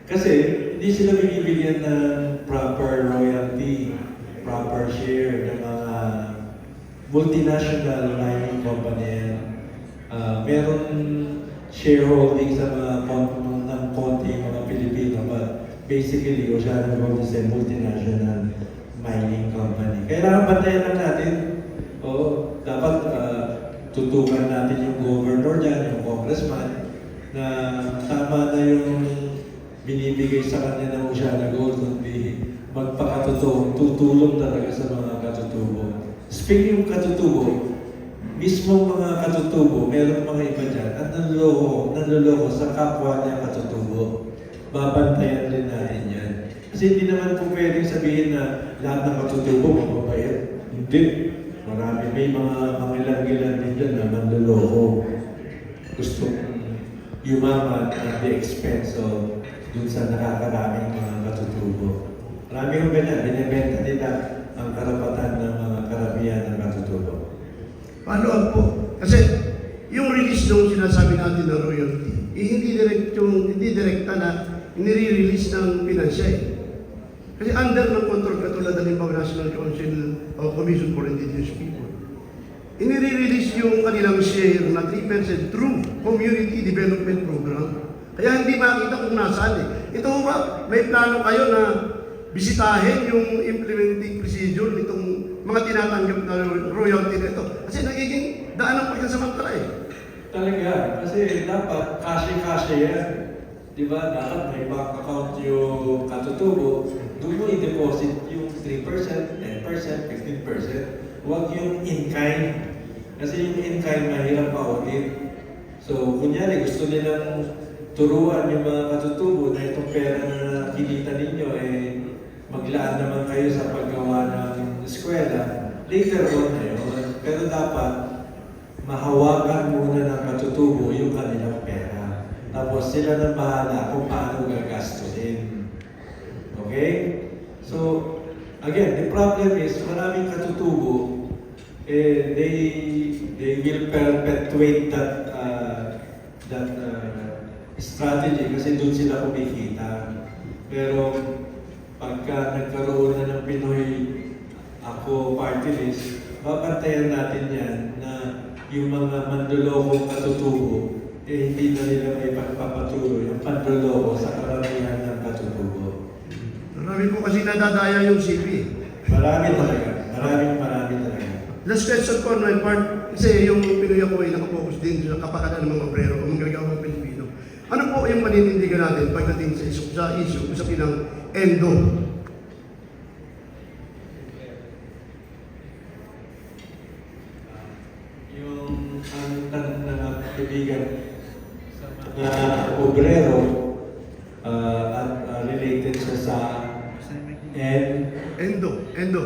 Kasi hindi sila binibigyan ng proper royalty, proper share ng mga multinational mining company yan. Meron shareholding sa mga ng konti mga Pilipino, but basically, Oceana Gold is a multinational mining company. Kailangan bantayan lang natin. Oo, dapat tutukan natin yung governor dyan, yung congressman, na tama na yung binibigay sa kanya ng Oceana Gold, kundi magpakatotoo, tutulong talaga sa mga katutubo. Speaking of katutubo, mismo mga katutubo, meron mga iba dyan at nanloloko sa kapwa niya katutubo. Babantayan din natin yan. Kasi hindi naman po pwedeng sabihin na lahat ng katutubo mababait. Hindi. Marami, may mga mangilan-gilan din dyan na manloloko. Gusto yumaman at the expense of dun sa nakakaraming mga katutubo. Marami yung ganyan, binibenta nila ang karapatan ng mga karamihan ng katutubo. Paano up po? Kasi yung release nung sinasabi natin na royalty, hindi direkta na nire-release ng pinansya eh. Kasi under ng control katulad ng National Council o Commission for Indigenous People. Inire-release yung kanilang share na 3% through Community Development Program. Kaya hindi makita kung nasaan eh. Ito ba, may plano kayo na bisitahin yung implementing procedure nitong mga tinatanggap na royalty nito? Kasi nagiging daan ng pagkasamantala eh. Talaga, kasi dapat kasya-kasya yan. Di ba? Dapat may bank account yung katutubo, doon mo i-deposit yung 3%, 10%, 15%. Huwag yung in-kind. Kasi yung in-kind mahirap pa-audit. So, kunyari, gusto nilang turuan yung mga katutubo na itong pera na kinita ninyo, maglaan naman kayo sa paggawa ng eskwela. Later on na yun. Pero dapat, mahawakan muna ng katutubo yung kanilang pera. Tapos sila na bahala kung paano gagastusin. Okay? So, again, the problem is maraming katutubo, they will perpetuate that strategy kasi doon sila kumikita. Pero pagka nagkaroon na ng Pinoy Ako party list, babantayan natin yan na yung mga mandulokong katutubo, hindi na nila may pagpapatuloy ang panduloko sa karamihan ng katutubo. Marami po kasi nadadaya yung CP. Marami talaga. Marami talaga. Last question po, my part, kasi yung Pinoy ako ay nakapokus din sa kapakanan ng mga obrero o mga gagawang Pilipino. Ano po yung paninindigan natin pagdating sa issue, usapin ng ENDO? Yung ang tanong ng kaibigan na obrero at related siya sa ENDO. Endo.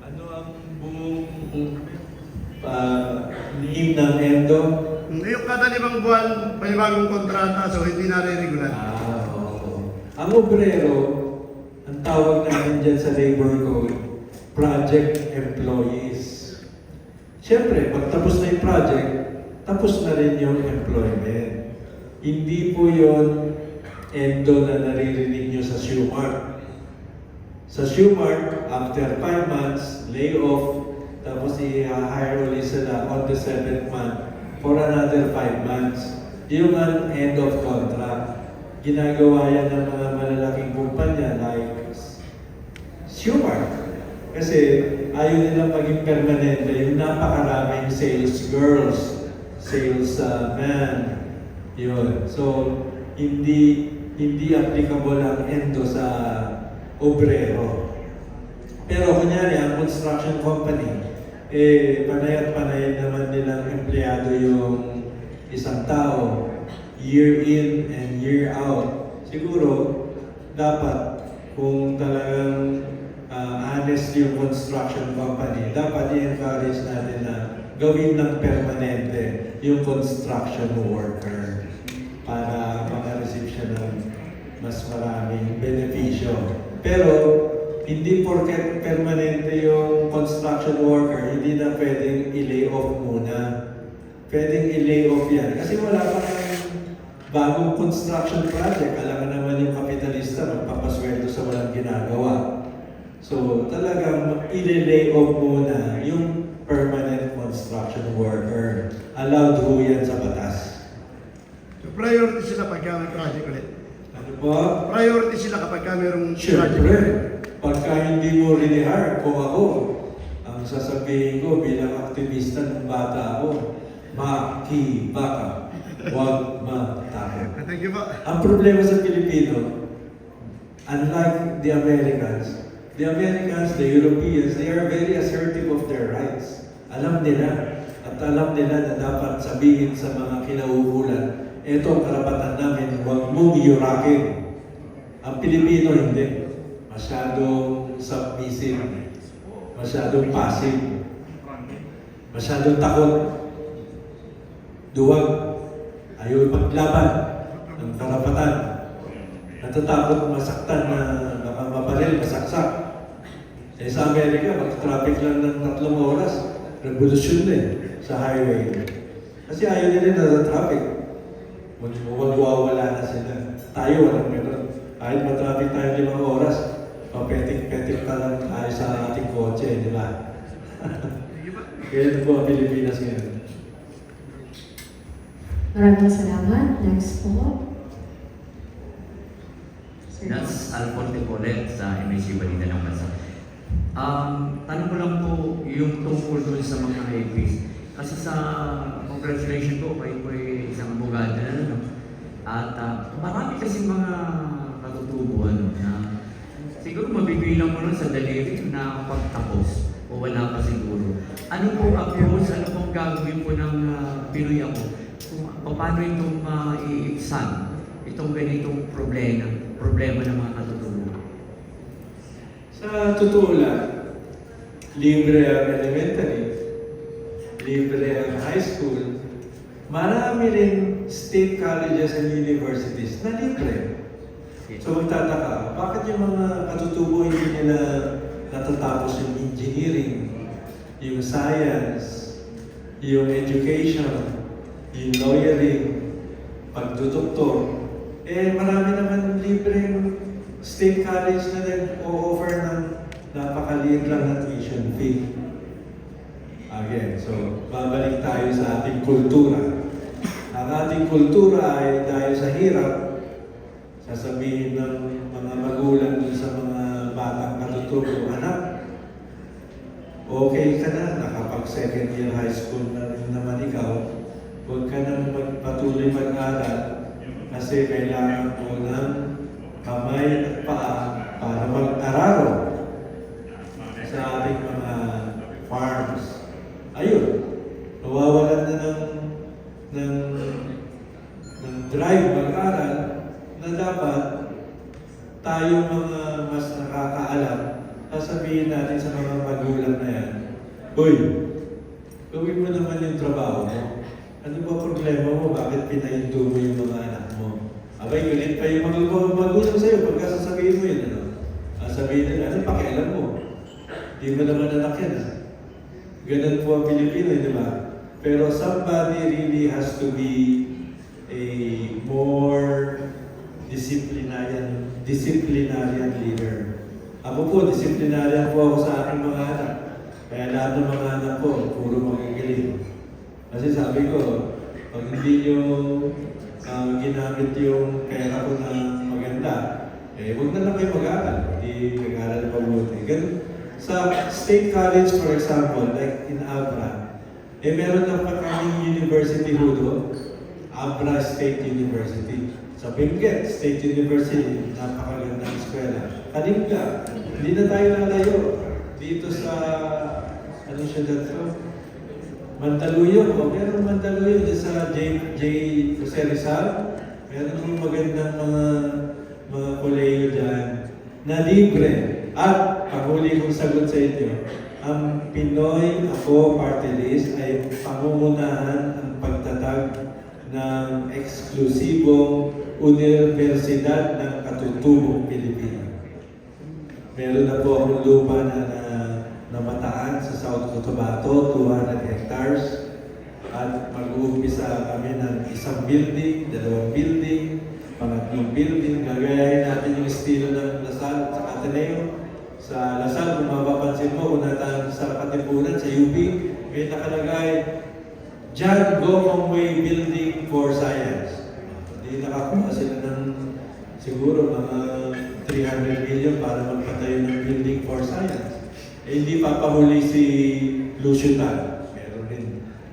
Ano ang buong name ng Endo? Yung kada 5 buwan, may bagong kontrata, so hindi nare-regular. Oo. Ang obrero, ang tawag namin dyan sa labor code, project employees. Siyempre, pag tapos na yung project, tapos na rin yung employment. Hindi po yun Endo na naririnig nyo sa Shoemart. Sa Shoemart, after 5 months, lay off, tapos i-hire ulit sila on the 7th month for another 5 months. Yung ang end of contract. Ginagawa yan ng mga malalaking kumpanya like Shoemart. Kasi ayaw nilang maging permanente yung napakaraming sales girls, sales man. Yun. So, hindi applicable ang Endo sa obrero. Pero kunyari, ang construction company, panay at panay naman nilang empleyado yung isang tao, year in and year out. Siguro, dapat, kung talagang honest yung construction company, dapat i-encourage natin na gawin ng permanente yung construction worker para makareceive siya ng mas maraming benepisyo. Pero hindi porket permanente yung construction worker, hindi na pwedeng i-lay off muna. Pwedeng i-lay off yan. Kasi wala pa kang bagong construction project. Alam naman yung kapitalista, magpapasweldo sa walang ginagawa. So talagang i-lay off muna yung permanent construction worker. Allowed ho yan sa batas. So priority sila pagka may project ulit. Ano po? Priority sila kapag mayroong Siyempre, pagka hindi mo rinihire, kung ako, ang sasabihin ko bilang aktivista ng bata ako, makibaka, huwag matakot. Thank you po. Ang problema sa Pilipino, unlike the Americans, the Europeans, they are very assertive of their rights. Alam nila, at alam nila na dapat sabihin sa mga kinauukulan, ito ang karapatan namin, huwag mong yurakin. Ang Pilipino hindi. Masyadong submissive, masyadong passive, masyadong takot, duwag, ayaw paglaban ng karapatan, natatakot masaktan na baka mabaril, masaksak. Eh sa Amerika, mag-traffic lang ng 3 oras, revolusyon din sa highway. Kasi ayaw nila na traffic. Wala na sila. Tayo walang gano'n. Kahit matraffic tayo 5 oras, papetik-petik ka lang tayo sa ating kotse, di ba? Kaya po ang Pilipinas ngayon. Maraming salamat. Next po. Sir. That's Alfonso Colet sa MSC Balita ng Bansa. Tanong ko lang po yung tungkol doon sa mga APs. Kasi sa congratulations po, kayo po ay isang abogado na ano. At marami kasi mga katutubo na siguro mabibilang mo lang sa daliri na pagtapos o wala pa siguro. Ano po approach, ano pong gagawin po ng Pinoy ako? Kung paano itong iibsan itong ganitong problema ng mga katutubo? Sa totoo lang, libre ang elementary, libre ang high school, marami rin state colleges and universities na libre. So magtataka, bakit yung mga katutubo hindi nila natatapos yung engineering, yung science, yung education, yung lawyering, pagdudoktor, eh marami naman libreng state college na nag-o-offer ng napakaliit lang na tuition fee. Again, so babalik tayo sa ating kultura. Ang ating kultura ay dahil sa hirap, sasabihin ng mga magulang dun sa mga batang katutubo, anak, okay ka na, nakapag second year high school na rin naman ikaw, huwag ka nang magpatuloy mag-aral kasi kailangan mo ng kamay at paa para mag-araro sa ating mga farms. Ayun, nawawalan na ng drive mag-aral na dapat tayo mga mas nakakaalam, sasabihin natin sa mga magulang na yan, "Uy, gawin mo naman yung trabaho mo. Ano ba problema mo? Bakit pinahinto mo yung mga anak mo?" Abay, galit pa yung mga magulang sa'yo pagka sasabihin mo yun, ano? Sabihin nila, ano pakialam mo? Di mo naman anak yan, ha? Ganun po ang Pilipino, di ba? Pero somebody really has to be a more disciplinarian leader. Ako po, disciplinarian po ako sa aking mga anak. Kaya lahat ng mga anak ko, puro magagaling. Kasi sabi ko, pag hindi nyo ginamit yung pera ko na maganda, eh huwag na lang kayo mag-aaral. Hindi mag-aaral pa buti. Ganun. Sa State College, for example, like in Abra, eh meron na pa kaming university hudo, Abra State University. Sa Benguet State University, napakagandang eskwela. Kalimga, hindi na tayo lalayo. Dito sa, ano siya dito? Mandaluyong, meron Mandaluyong dito sa J. Jose Rizal. Meron yung magandang mga koleyo dyan na libre. At, ang huli kong sagot sa inyo, Ang Pinoy Ako Party List ay pangungunahan ang pagtatag ng eksklusibong Universidad ng Katutubong Pilipino. Meron na po akong lupa na namataan sa South Cotabato, 200 hectares. At mag-uumpisa kami ng isang building, dalawang building, pangatlong building. Gagayahin natin yung estilo ng Lasal sa Ateneo. Sa Lasal, kung mapapansin mo, kung nataan sa Katipunan, sa UP, may nakalagay, John Gomong Way Building for Science. Hindi nakakuha sila ng siguro mga 300 million para magpatayo ng building for science. Eh, hindi papahuli si Lucio Tan. Meron rin.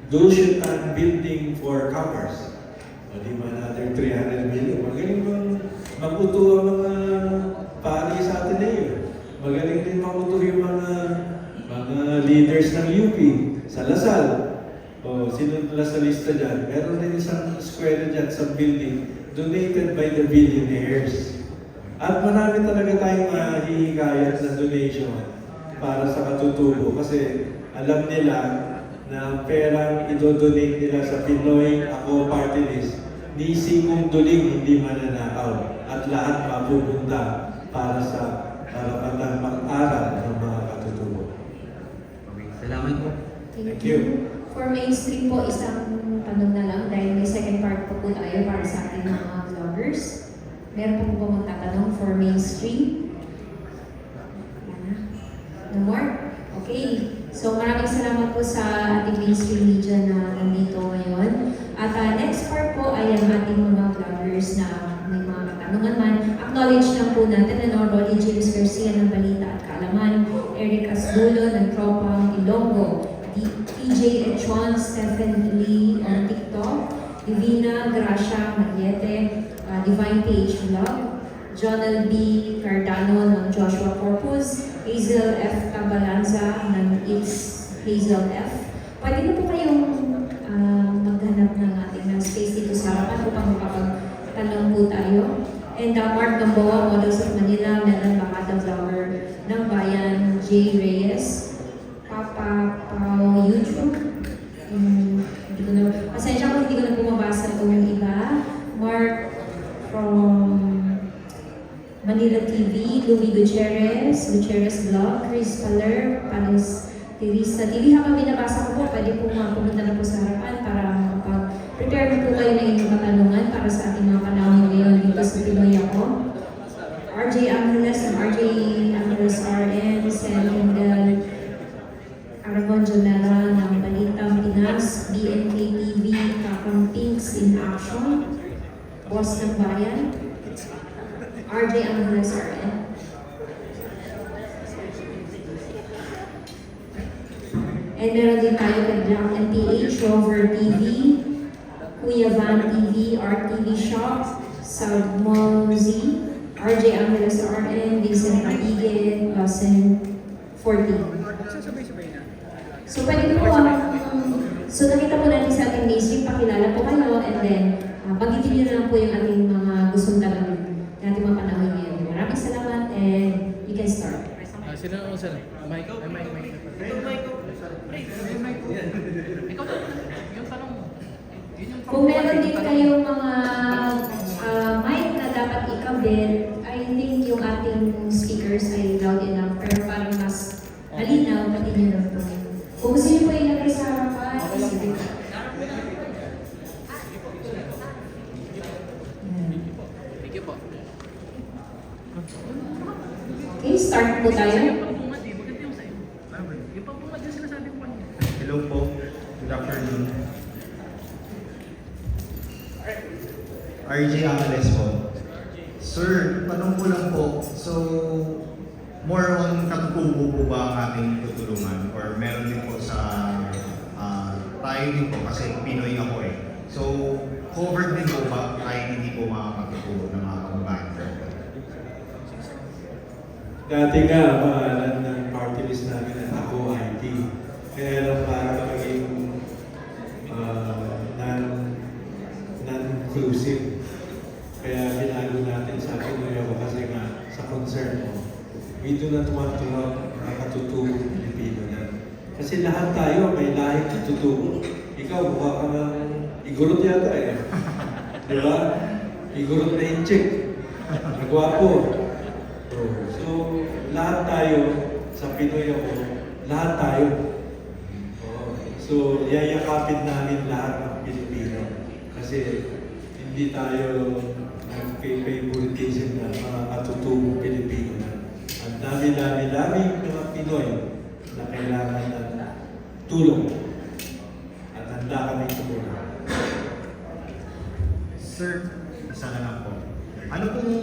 Lucio Tan Building for Commerce. O di man another 300 million. Magaling bang mabuto ang mga pari sa Ateneo. Magaling din mabuto yung mga leaders ng UP sa Lasal. O sino Lasalista dyan? Meron din isang eskwela dyan sa building donated by the billionaires. At marami talaga tayong hihikayat na donation para sa katutubo kasi alam nila na ang perang idodonate nila sa Pinoy Ako Party List, ni singong duling hindi mananakaw at lahat mapupunta para sa karapatang mag-aral ng mga katutubo. Okay, salamat po. Thank you. For mainstream po, isang tanong na lang dahil may second part po tayo para sa ating mga vloggers. Meron po ba magtatanong for mainstream? Wala? No more? Okay. So maraming salamat po sa ating mainstream media na nandito ngayon. At next part po ay ang ating mga vloggers na may mga katanungan man. Acknowledge lang po natin na Roddy James Garcia ng Balita at Kaalaman, Eric Asbulo ng Tropang Ilonggo, PJ Echon, Stephen Lee on TikTok, Divina Gracia Magliete, Divine Page Vlog, Jonel B. Cardano ng Joshua Corpus, Hazel F. Cabalanza ng It's Hazel F. Pwede na po kayong maghanap ng ating space dito sa harapan upang makapagtanong po tayo. And Mark Gamboa, Models of Manila, Melan Bacata Vlogger ng Bayan, J. Reyes, Papa Pao YouTube. Hindi ko na, pasensya ko hindi ko na pumabasa itong iba. Mark from Manila TV, Louie Gutierrez, Gutierrez Vlog, Chris Paler, Paris Teresa TV. Habang binabasa ko po, pwede po pumunta na po sa harapan para makapag-prepare na po kayo ng inyong katanungan para sa ating mga panahon ngayon dito sa Pinoy Ako. RJ Angeles ng RJ Angeles RN, Sen Kendall Aragon Jamela ng Balitang Pinas, BNK TV, Kakang Pinks in Action, Boss ng Bayan, RJ Angeles RN. And meron din tayo kay Black and PH, Rover TV, Kuya Van TV, RTV Shop, Salmozi, RJ Angeles RN, Vincent Raigin, Lawson 14. So pwede po so nakita po natin sa ating mainstream, pakilala po kayo and then pagkitin nyo na lang po yung ating mga gustong tanongin na ating mga panahon ngayon. Maraming salamat and you can start. Sino? Mike? Kung meron din kayong mga mic na dapat ikabit, I think yung ating speakers ay loud enough pero parang mas malinaw, pati nyo lang po. Kung gusto nyo po ilagay sa harapan, sige. Okay, start po tayo. Hello po. Good afternoon. RJ Angeles po. Sir, tanong ko lang po. So, more on katutubo po ba ang ating tutulungan? Or meron din po sa tayo din po kasi Pinoy ako eh. So, covered din po ba kahit hindi po makakatutulong ng mga kababayan? Dati nga, pangalan ng party list namin ay Ako IT. Kaya lang para maging non-inclusive. Kaya binago natin sa Pinoy Ako kasi nga sa concern mo. We do not want to have a katutubong Pilipino na Kasi lahat tayo may lahing katutubo. Ikaw, mukha ka ng igurot yata eh. Di ba? Igurot na inchik. Nagwapo. So, lahat tayo sa Pinoy ako, lahat tayo. So, yayakapin namin lahat ng Pilipino. Kasi hindi tayo nag-favoritism ng mga katutubong Pilipino. Ang dami-dami-daming mga Pinoy na kailangan ng tulong. At handa kami tumulong. Sir, isa na lang po. Ano pong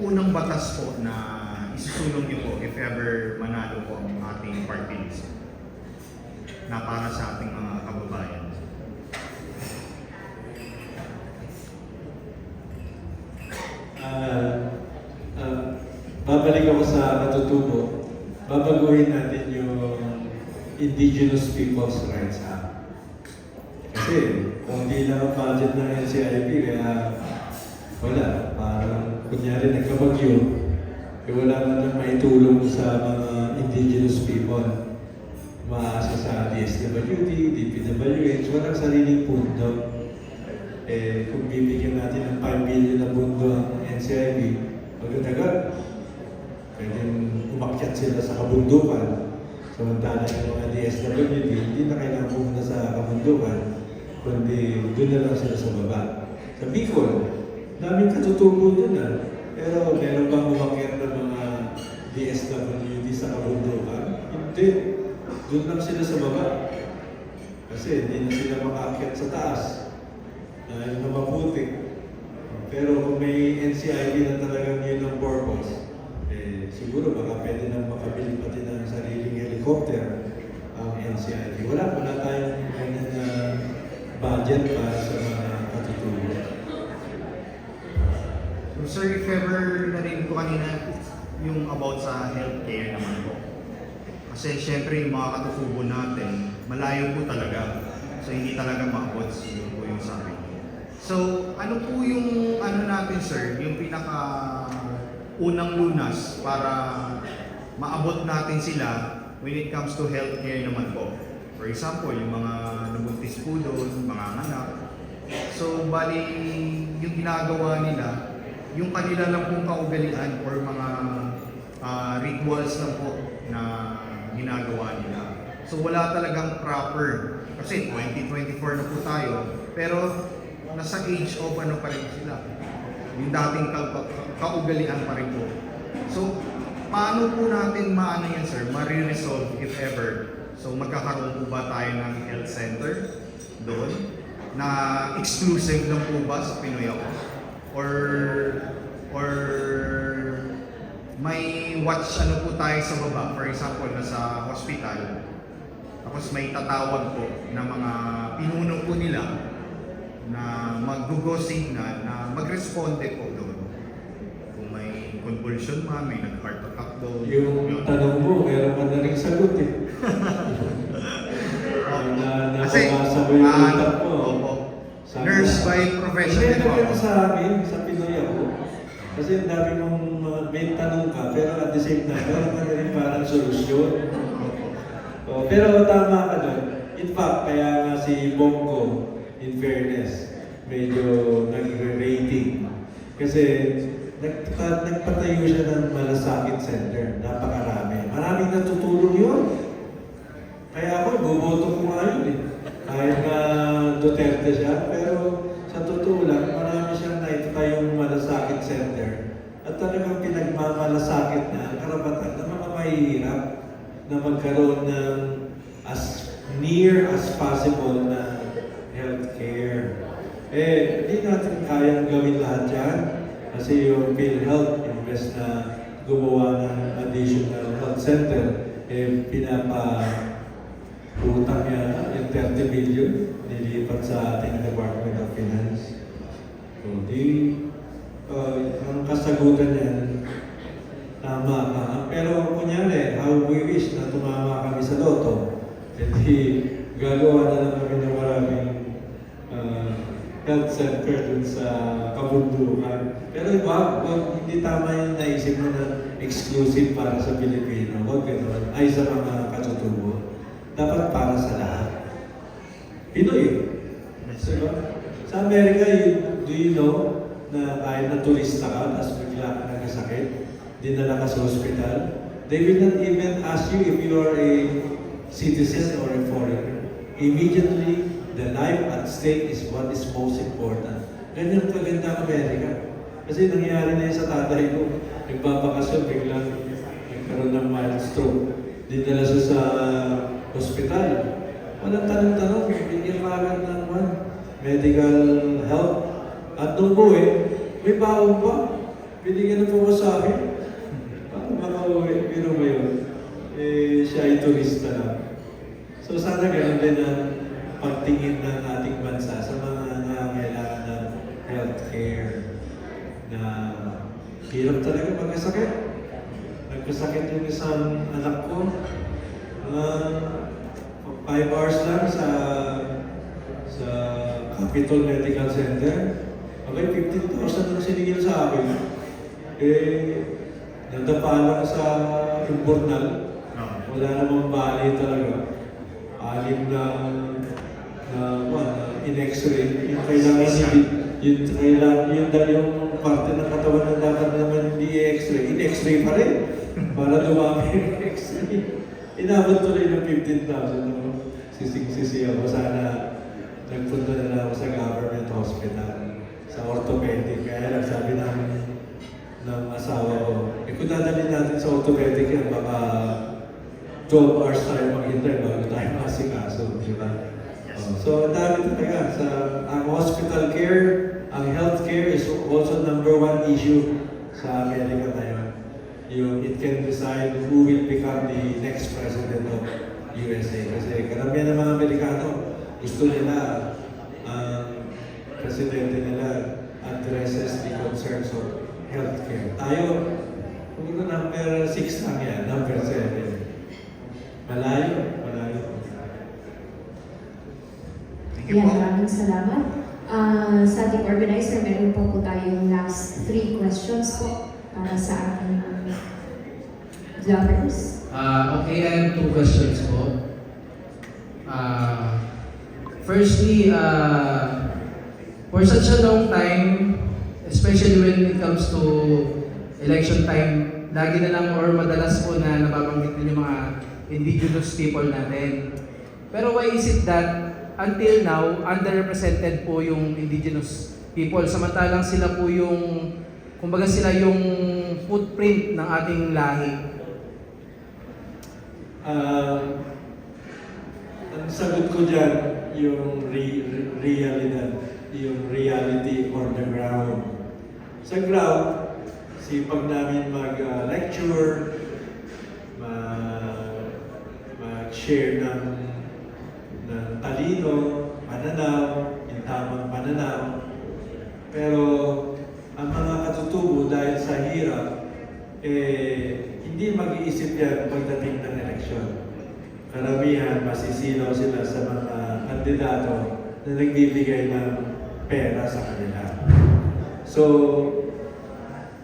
unang batas po na isusulong niyo po if ever manalo po ang ating party list na para sa ating mga kababayan? Babalik ako sa katutubo. Babaguhin natin yung Indigenous People's Rights Act. Kasi kung di lang ang budget ng NCIP, kaya wala. Parang kunyari nagkabagyo, eh wala man lang maitulong sa mga indigenous people. Maasa sa DSWD, DPWH, walang sariling pundo. Eh, kung bibigyan natin ng 5 billion na pundo ang NCIP, magdadagat. Pwedeng umakyat sila sa kabundukan. Samantala yung mga DSWD, hindi na kailangan pumunta sa kabundukan, kundi doon na lang sila sa baba. Sa Bicol, daming katutubo doon na. Pero meron bang umakyat ng mga DSWD sa kabundukan? Hindi. Doon lang sila sa baba. Kasi hindi na sila makakyat sa taas. Dahil na maputi. Pero kung may NCIP na talagang yun ang purpose, eh, siguro baka pwede nang makabili pati ng sariling helicopter ang NCIP. Wala tayong ganyan na budget para sa mga katutubo. So, sir, if ever narinig ko kanina yung about sa healthcare naman po. Kasi syempre yung mga katutubo natin, malayo po talaga. So hindi talaga maabot, yun po yung sabi niyo. So ano po yung ano natin sir, yung pinaka unang lunas para maabot natin sila when it comes to healthcare naman po. For example, yung mga nabuntis po doon, mga anak. So bali yung ginagawa nila, yung kanila lang pong kaugalian or mga rituals lang po na ginagawa nila. So wala talagang proper, kasi 2024 na po tayo, pero nasa age of ano pa rin sila. Yung dating kaugalian pa rin po. So paano po natin maano yan sir, ma-resolve if ever? So magkakaroon po ba tayo ng health center doon na exclusive lang po ba sa Pinoy ako? Or may watch ano po tayo sa baba, for example, nasa hospital, tapos may tatawag po na mga pinuno po nila na mag-go signal na mag-responde po doon. Kung may convulsion man, may nag-heart attack doon. Yung tanong mo, meron ka na rin sagot eh. Kasi, Nabasa mo yung utak mo. opo. Nurse by profession Hindi din po. na sa amin, sa Pinoy ako. Kasi ang dami mong may tanong ka, pero at the same time, meron ka na rin parang solusyon. Pero tama ka doon. In fact, kaya nga si Bongo, in fairness, medyo nag-rating. Kasi nagpatayo siya ng malasakit center. Napakarami. Maraming natutulong yun. Kaya ako, boboto ko nga yun eh. Kahit na Duterte siya, pero sa totoo lang, marami siyang naitayong malasakit center. At talagang pinagmamalasakit na ang karapatan ng mga mahihirap na magkaroon ng as near as possible na healthcare. Eh, hindi natin kayang gawin lahat yan. Kasi yung PhilHealth, imbes na gumawa ng additional health center, eh, utang yata, yung 30 billion, nilipat sa ating Department of Finance. So, ang kasagutan yan, tama ka. Pero kunyari, how we wish na tumama kami sa loto, hindi gagawa na lang kami ng maraming health center dun sa kabundukan. Pero hindi tama yung naisip mo na exclusive para sa Pilipino. Huwag gano'n. Ay sa mga katutubo. dapat para sa lahat. Pinoy. Diba? Sa Amerika, do you know na kahit na turista ka, tapos bigla ka nagkasakit, dinala ka sa hospital, they will not even ask you if you are a citizen or a foreigner. Immediately, the life at stake is what is most important. Ganyan kaganda ang Amerika. Kasi nangyayari na yun sa tatay ko. Nagbabakasyon, biglang nagkaroon ng mild stroke. Dinala siya sa hospital. Walang tanong-tanong, bigyan kagad ng medical help. At nung buwi, may baon pa. Binigyan ng pumasabi. Paano makauwi? Biro mo yun? Siya ay turista lang. So sana ganun din ang pagtingin ng ating bansa sa mga nangangailangan ng healthcare na hirap talaga magkasakit. Nagkasakit yung isang anak ko. 5 hours lang sa Capitol Medical Center. Okay, 15,000 ang sinigil sa akin. Nadapa lang sa Impurnal. Wala namang bali talaga. 6 na in-x-ray. Yung kailangan yung parte ng katawan na dapat naman hindi i-x-ray. In-x-ray pa rin. Para dumami yung x-ray. Inabot tuloy ng 15,000. Sisig-sisi ako. Sana nagpunta na lang ako sa government hospital. Sa orthopedic. Kaya lang sabi ng asawa ko, kung dadalhin natin sa orthopedic yan, baka 12 hours tayo maghintay bago tayo masikaso, di ba? So, ang dami talaga. Ang hospital care, ang health care is also #1 issue sa Amerika ngayon. It can decide who will become the next president of USA. Kasi karamihan ng mga Amerikano, gusto nila ang presidente nila addresses the concerns of healthcare. Tayo, kung number 6 lang yan, number 7. Malayo. Yan, maraming salamat. Sa ating organizer, meron po tayong last 3 questions po para sa ating vloggers. Okay, I have 2 questions po. Firstly, for such a long time, especially when it comes to election time, lagi na lang or madalas po na nababanggit din yung mga indigenous people natin. Pero why is it that until now, underrepresented po yung indigenous people, samantalang sila po yung, kumbaga sila yung footprint ng ating lahi? Ang sagot ko dyan, yung realidad, yung reality on the ground. Sa ground, sipag namin mag-lecture, mag-share ng talino, pananaw, yung tamang pananaw. Pero ang mga katutubo dahil sa hirap, hindi mag-iisip yan pagdating ng eleksyon. Karamihan, masisilaw sila sa mga kandidato na nagbibigay ng pera sa kanila. So,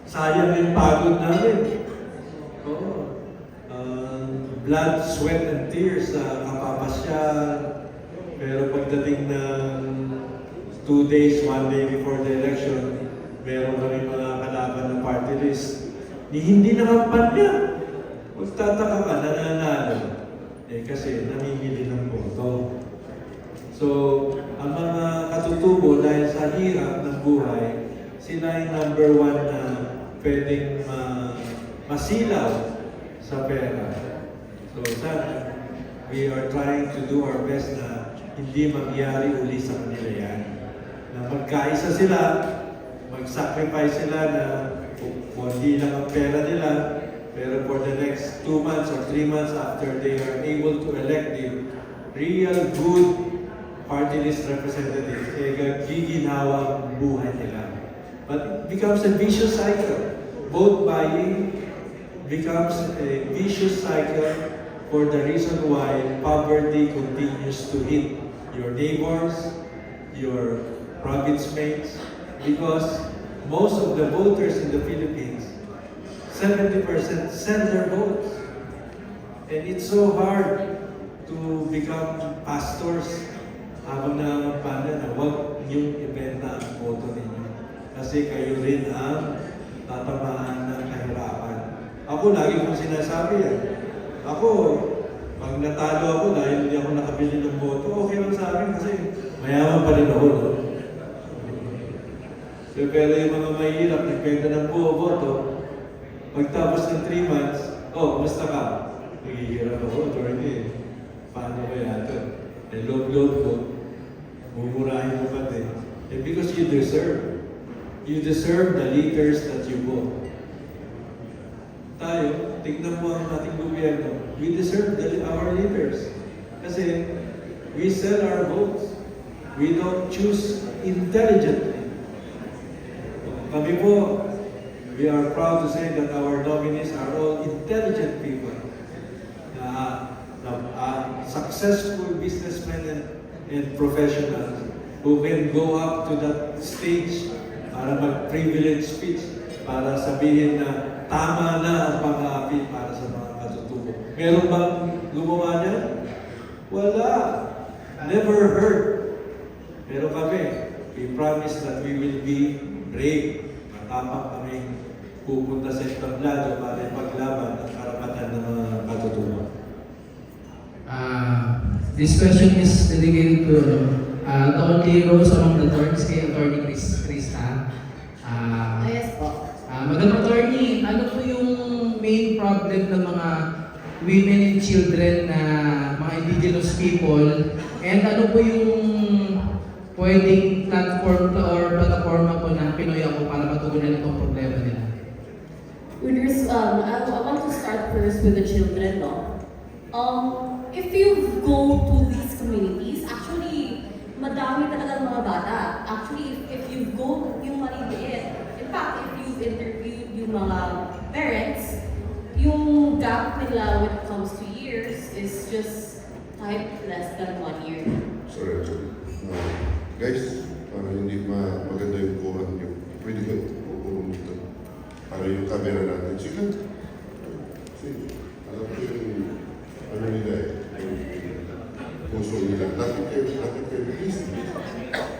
sayang yung pagod namin. Blood, sweat, and tears sa kapapasyal. Pero pagdating ng 2 days, 1 day before the election, meron kami mga kalaban ng party list. Hindi naman niya. Magtataka ka, nananalo. Kasi namimili ng boto. So, ang mga katutubo dahil sa hirap ng buhay, sila yung #1 na pwedeng masilaw sa pera. So, sana, we are trying to do our best na hindi mangyari uli sa kanila yan. Na magkaisa sila, mag-sacrifice sila na kung hindi lang ang pera nila, pero for the next 2 months or 3 months after they are able to elect the real good party list representatives, giginhawa ang buhay nila. But it becomes a vicious cycle. Vote buying becomes a vicious cycle for the reason why poverty continues to hit your neighbors, your province mates, because most of the voters in the Philippines, 70% send their votes. And it's so hard to become pastors habang nangangampanya na huwag niyong ibenta ang boto ninyo. Kasi kayo rin ang tatamaan ng kahirapan. Ako, lagi kong sinasabi yan. Ako, pag natalo ako dahil hindi ako nakabili ng boto, okay lang sa akin kasi mayaman pa rin ako, no? So, pero yung mga mahirap, nagbenta ng boto, pagtapos ng 3 months, oh, kumusta ka? Naghihirap ako, attorney. Paano ba yan? Eh, loob-loob ko, mumurahin mo pati. Eh, because you deserve. You deserve the leaders that you vote. Tayo, tignan mo ang ating gobyerno. We deserve our leaders. Kasi we sell our votes. We don't choose intelligently. Kami po, we are proud to say that our nominees are all intelligent people. Successful businessmen and professionals who can go up to that stage para mag-privilege speech, para sabihin na tama na ang pag-aapi para sa mga katutubo. Meron bang gumawa niya? Wala. Never heard. Pero kami, we promise that we will be brave. Matapang kami pupunta sa establado para ipaglaban ang karapatan ng mga katutubo. This question is dedicated to the only rose among the thorns kay Attorney Krista. Yes po. Madam Attorney, ano po yung main problem ng mga women and children na mga indigenous people, and ano po yung pwedeng platform or plataforma po ng Pinoy Ako para matugunan itong problema nila? I want to start first with the children, no? If you go to these communities, actually, madami talagang mga bata. Actually, if you go yung maliliit, in fact, if you interviewed yung mga parents, yung gap nila when it comes to years is just type less than 1 year. Sorry. Guys, para hindi maganda yung buwan nyo, pwede ka pupulong dito. Para yung camera natin. Sige. Alam ko yung ano nila eh. Puso nila. Lapit kayo, please.